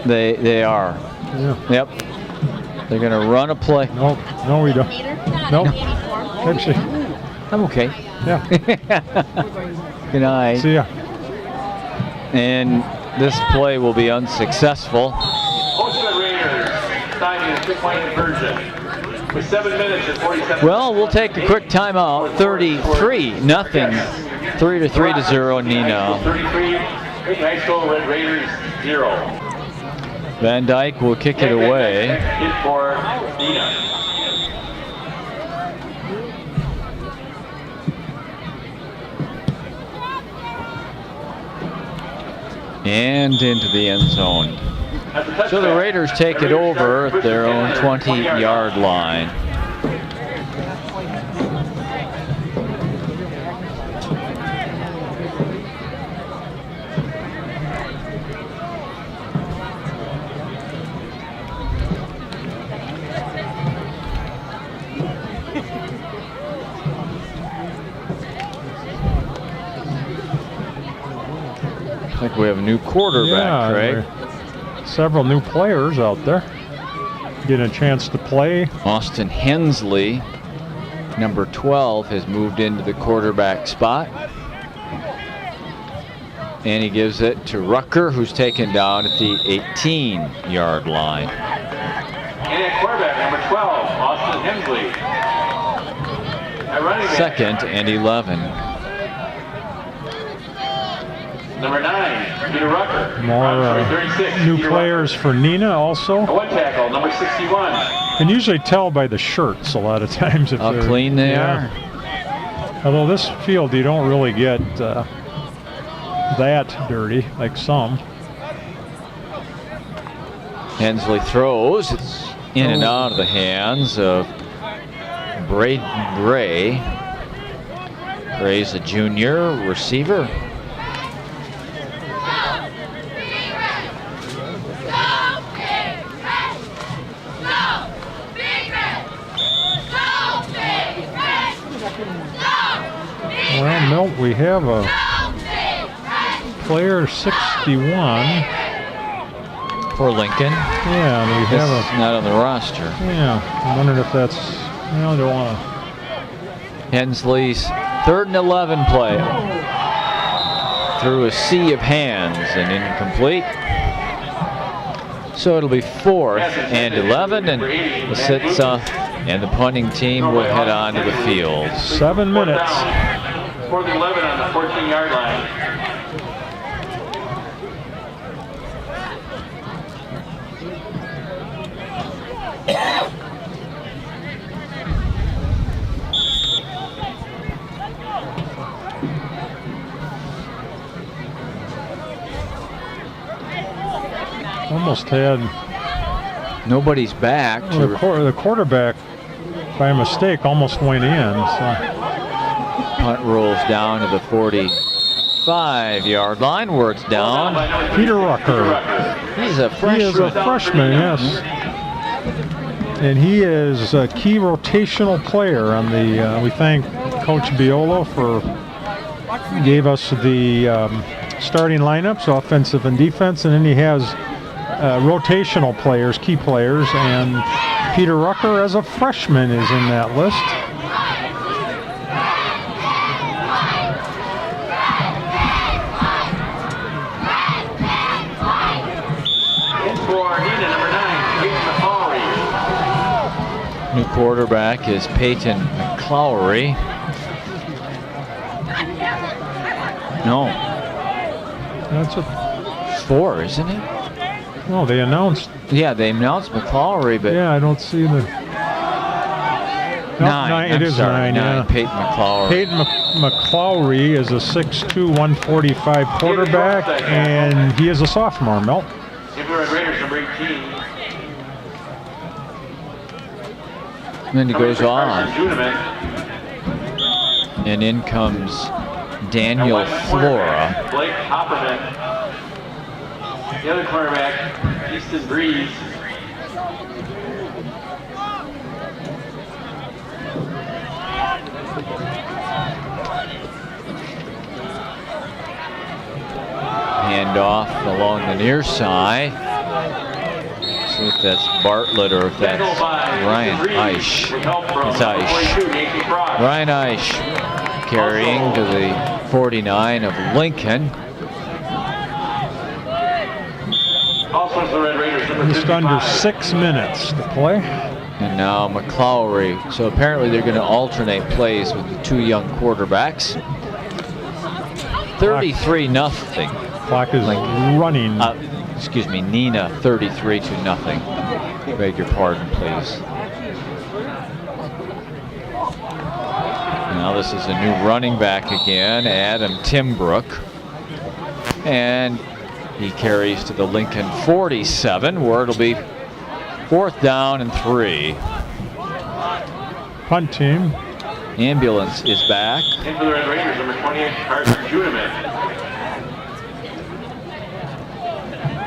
They are. Yeah. Yep. They're going to run a play. Nope. No, we don't. Nope. Actually. I'm okay. Yeah. Good night. See ya. And this play will be unsuccessful. Host Raiders signing a 2-point conversion with 7 minutes and 47. Well, we'll take a quick timeout. 33-0. 3-0 Neenah. 33. High school Red Raiders 0. Van Dyke will kick it away. Hit for Neenah. And into the end zone. So the Raiders take it over at their own 20-yard line. like we have a new quarterback, Craig. Several new players out there getting a chance to play. Austin Hensley, number 12, has moved into the quarterback spot. And he gives it to Rucker, who's taken down at the 18-yard line. And at quarterback, number 12, Austin Hensley. At running back, 2nd and 11. number 9, Peter Rucker. More 36, new Peter players Rucker. for Neenah also. A one tackle, number 61. Can usually tell by the shirts a lot of times if How they're clean they are. Although this field you don't really get that dirty like some. Hensley throws. It's in and out of the hands of Braden Gray. Gray's a junior receiver. Well, Milt, we have a player 61 for Lincoln. Yeah, and we have It's not on the roster. Yeah, I'm wondering if that's. I don't want to. Hensley's 3rd and 11 play. Through a sea of hands and incomplete. So it'll be 4th and 11, and the sits and the punting team will head on to the field. 7 minutes. 4th and 11 on the 14-yard line. Almost had. Nobody's back. Well, the quarterback, by mistake, almost went in. So. Punt rolls down to the 45-yard line where it's down. Peter Rucker. He's a freshman. He is a freshman, yes. And he is a key rotational player on the. We thank Coach Biolo for gave us the starting lineups, offensive and defense, and then he has rotational players, key players, and Peter Rucker as a freshman is in that list. New quarterback is Peyton McClowry. No. That's a 4, isn't it? No, they announced. Yeah, they announced McClowry, but yeah, I don't see the. 9. It is 9. Yeah. Peyton McClowry. Peyton McClowry is a 6'2", 145 quarterback, and he is a sophomore. Milt. Raiders number 18. And then he goes off. And in comes Daniel Flora. Blake Hopperman. The other quarterback, Easton Breeze. Hand off along the near side. See if that's Bartlett or if that's Ryan Eisch. It's Eisch. Ryan Eisch carrying to the 49 of Lincoln. Just under 6 minutes to play. And now McClowry. So apparently they're going to alternate plays with the 2 young quarterbacks. 33-0. Clock is running. Excuse me, Neenah 33-0. Beg your pardon, please. Now this is a new running back again, Adam Timbrook. And he carries to the Lincoln 47, where it'll be 4th down and 3. Punt team. Ambulance is back. In for the Red Raiders, number 28, Carter Juneman.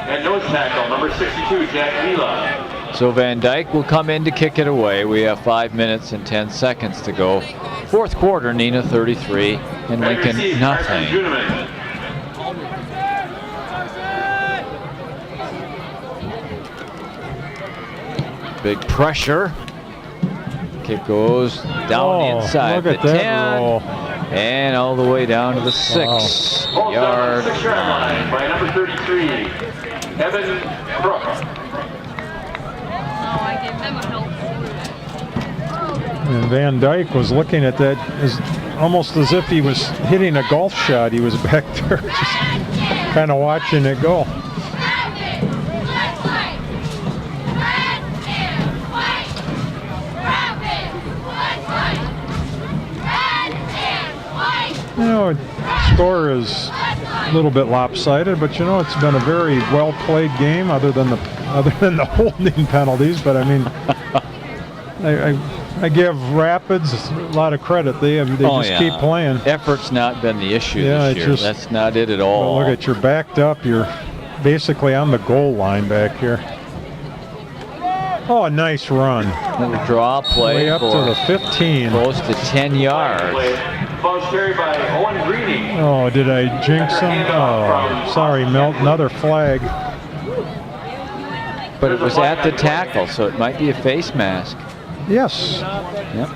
And nose tackle, number 62, Jack Vila. So Van Dyke will come in to kick it away. We have 5 minutes and 10 seconds to go. 4th quarter, Neenah 33 and Lincoln nothing. big pressure. Kick goes down the inside look at the that 10 roll. and all the way down to the 6-yard line. By number 33, Evan Crook. I gave them a help. And Van Dyke was looking at that almost as if he was hitting a golf shot. He was back there just kind of watching it go. You know, score is a little bit lopsided, but you know it's been a very well played game, other than the holding penalties. But I mean, I give Rapids a lot of credit. They just keep playing. Effort's not been the issue this year. That's not it at all. Well, look at, you're backed up. You're basically on the goal line back here. Oh, a nice run. Little draw play way up to the 15. Close to 10 yards. Ball carried by Owen Greening. Oh, did I jinx him? Oh, sorry, Milt. Another flag. But it was at the tackle, so it might be a face mask. Yes. Yep.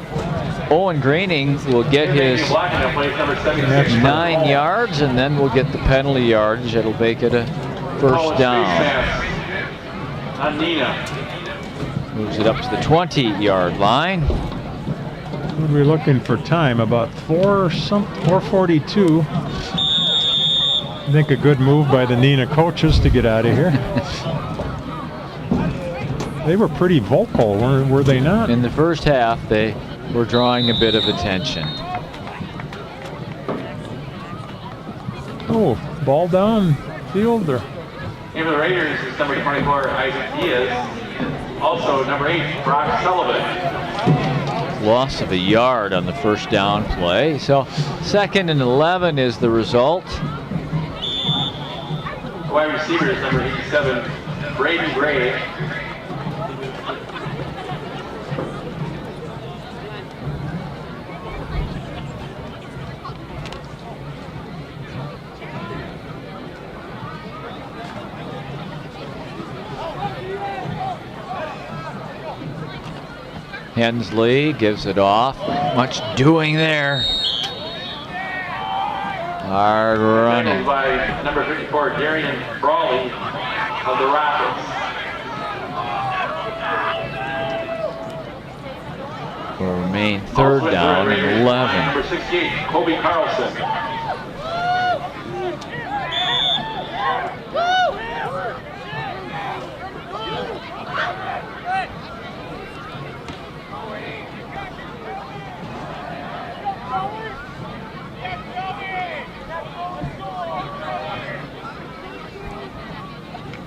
Owen Greening will get his 9 yards, and then we'll get the penalty yardage. It'll make it a first down. On Neenah. Moves it up to the 20-yard line. What are we looking for time? About 4:42. I think a good move by the Neenah coaches to get out of here. They were pretty vocal, were they not? In the first half, they were drawing a bit of attention. Oh, ball down field there. In for the Raiders is number 24, Isaac Diaz. Also number 8, Brock Sullivan. Loss of a yard on the first down play. So 2nd and 11 is the result. Wide receiver is number 87, Braden Gray. Hensley gives it off. Much doing there. Hard running. By number 54, Darian Brawley of the Rapids. Will remain 3rd down and 11. Number 68, Kobe Carlson.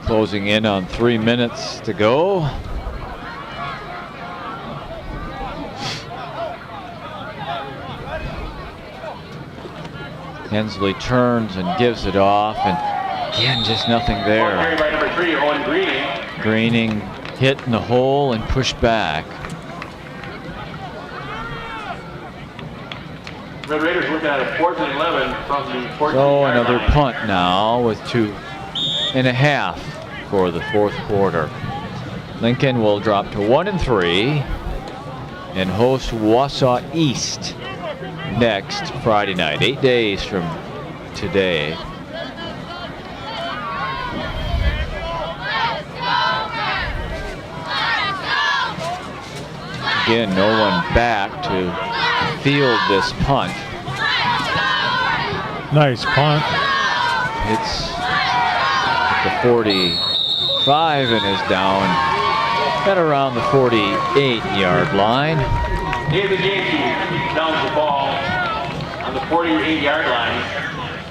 Closing in on 3 minutes to go. Hensley turns and gives it off, and again, just nothing there. By number 3, Owen Greening. Greening hit in the hole and pushed back. The Raiders looking at a 4th and 11 from the 14th. So another punt now with 2.5 for the 4th quarter. Lincoln will drop to 1-3 and host Wausau East next Friday night, 8 days from today. Again, no one back to field this punt. Nice punt. It's at the 45 and is down at around the 48-yard line. David Yankee downs the ball on the 48-yard line.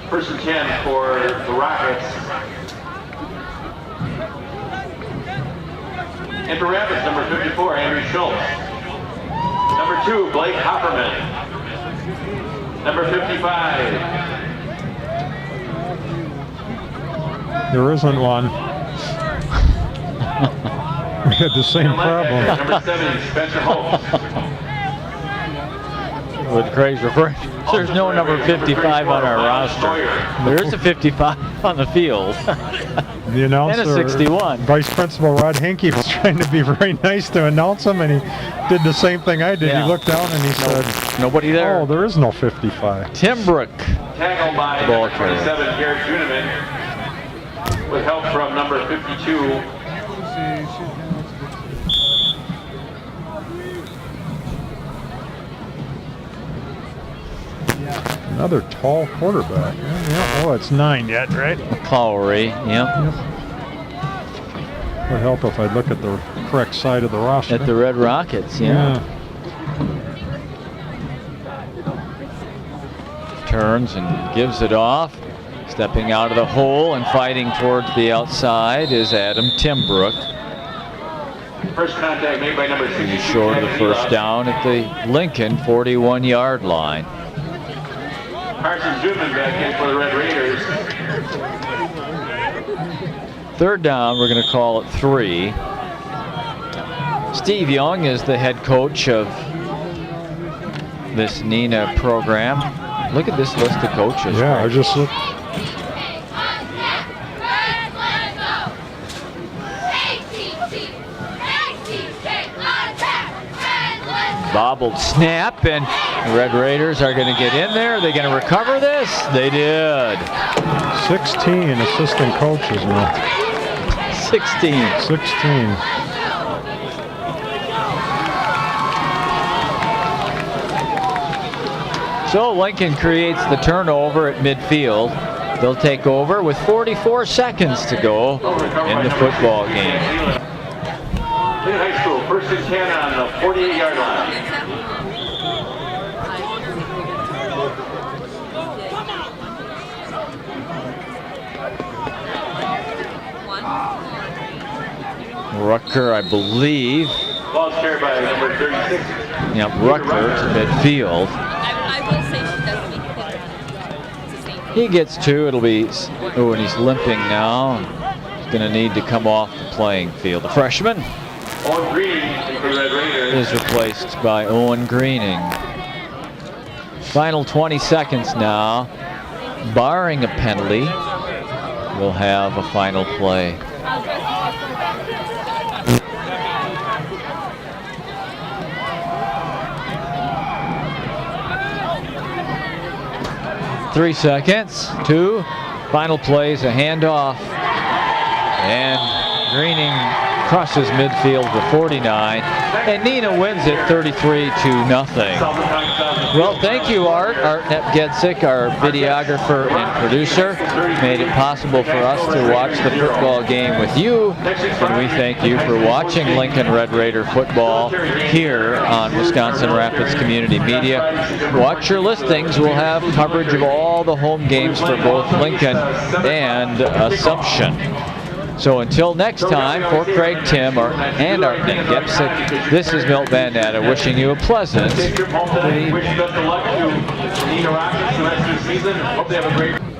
1st and 10 for the Rockets. And for Rapids, number 54, Andrew Schultz. Number 2, Blake Hopperman. Number 55. There isn't one. We had the same problem. Number 7, Spencer Hope. What Craig's referring to. There's no number 55 on our roster. There's a 55 on the field. The announcer, and a 61. Vice Principal Rod Henke was trying to be very nice to announce him, and he did the same thing I did. Yeah. He looked down and he said, Nobody there. "Oh, there is no 55." Timbrook. Tackled by The ball number carrier. 27, Garrett Juniman, with help from number 52. Another tall quarterback. Yeah, oh, it's 9 yet, right? McClowry. Yep. Would help if I look at the correct side of the roster. At the Red Rockets. Yeah. Turns and gives it off. Stepping out of the hole and fighting towards the outside is Adam Timbrook. First contact made by number 62. He's short of the first down at the Lincoln 41-yard line. Carson Zuman back in for the Red Raiders. Third down, we're going to call it 3. Steve Young is the head coach of this Neenah program. Look at this list of coaches. Yeah, I just looked. Bobbled snap, and the Red Raiders are going to get in there. Are they going to recover this? They did. 16 assistant coaches now. 16. 16. So Lincoln creates the turnover at midfield. They'll take over with 44 seconds to go in the football game. Lincoln High School, first and 10 on the 48-yard line. Rucker, I believe. Ball's carried by number 36. Yep, Rucker to midfield. I will say she does make it. He gets 2. It'll be, oh, and he's limping now. He's going to need to come off the playing field. The freshman Owen Green for the Red Raiders. is replaced by Owen Greening. Final 20 seconds now. Barring a penalty, we'll have a final play. Three seconds. 2. Final plays, a handoff. And Greening crosses midfield for 49. And Neenah wins it 33-0. Well, thank you, Art Nepgetzik, our videographer and producer. Made it possible for us to watch the football game with you. And we thank you for watching Lincoln Red Raider football here on Wisconsin Rapids Community Media. Watch your listings. We'll have coverage of all the home games for both Lincoln and Assumption. So until next time, for Craig Tim and Art Nepgetzik, this is Milt Van Natta wishing you a pleasant Wish best of luck to the Neenah Rockets the rest of the season. Hope they have a great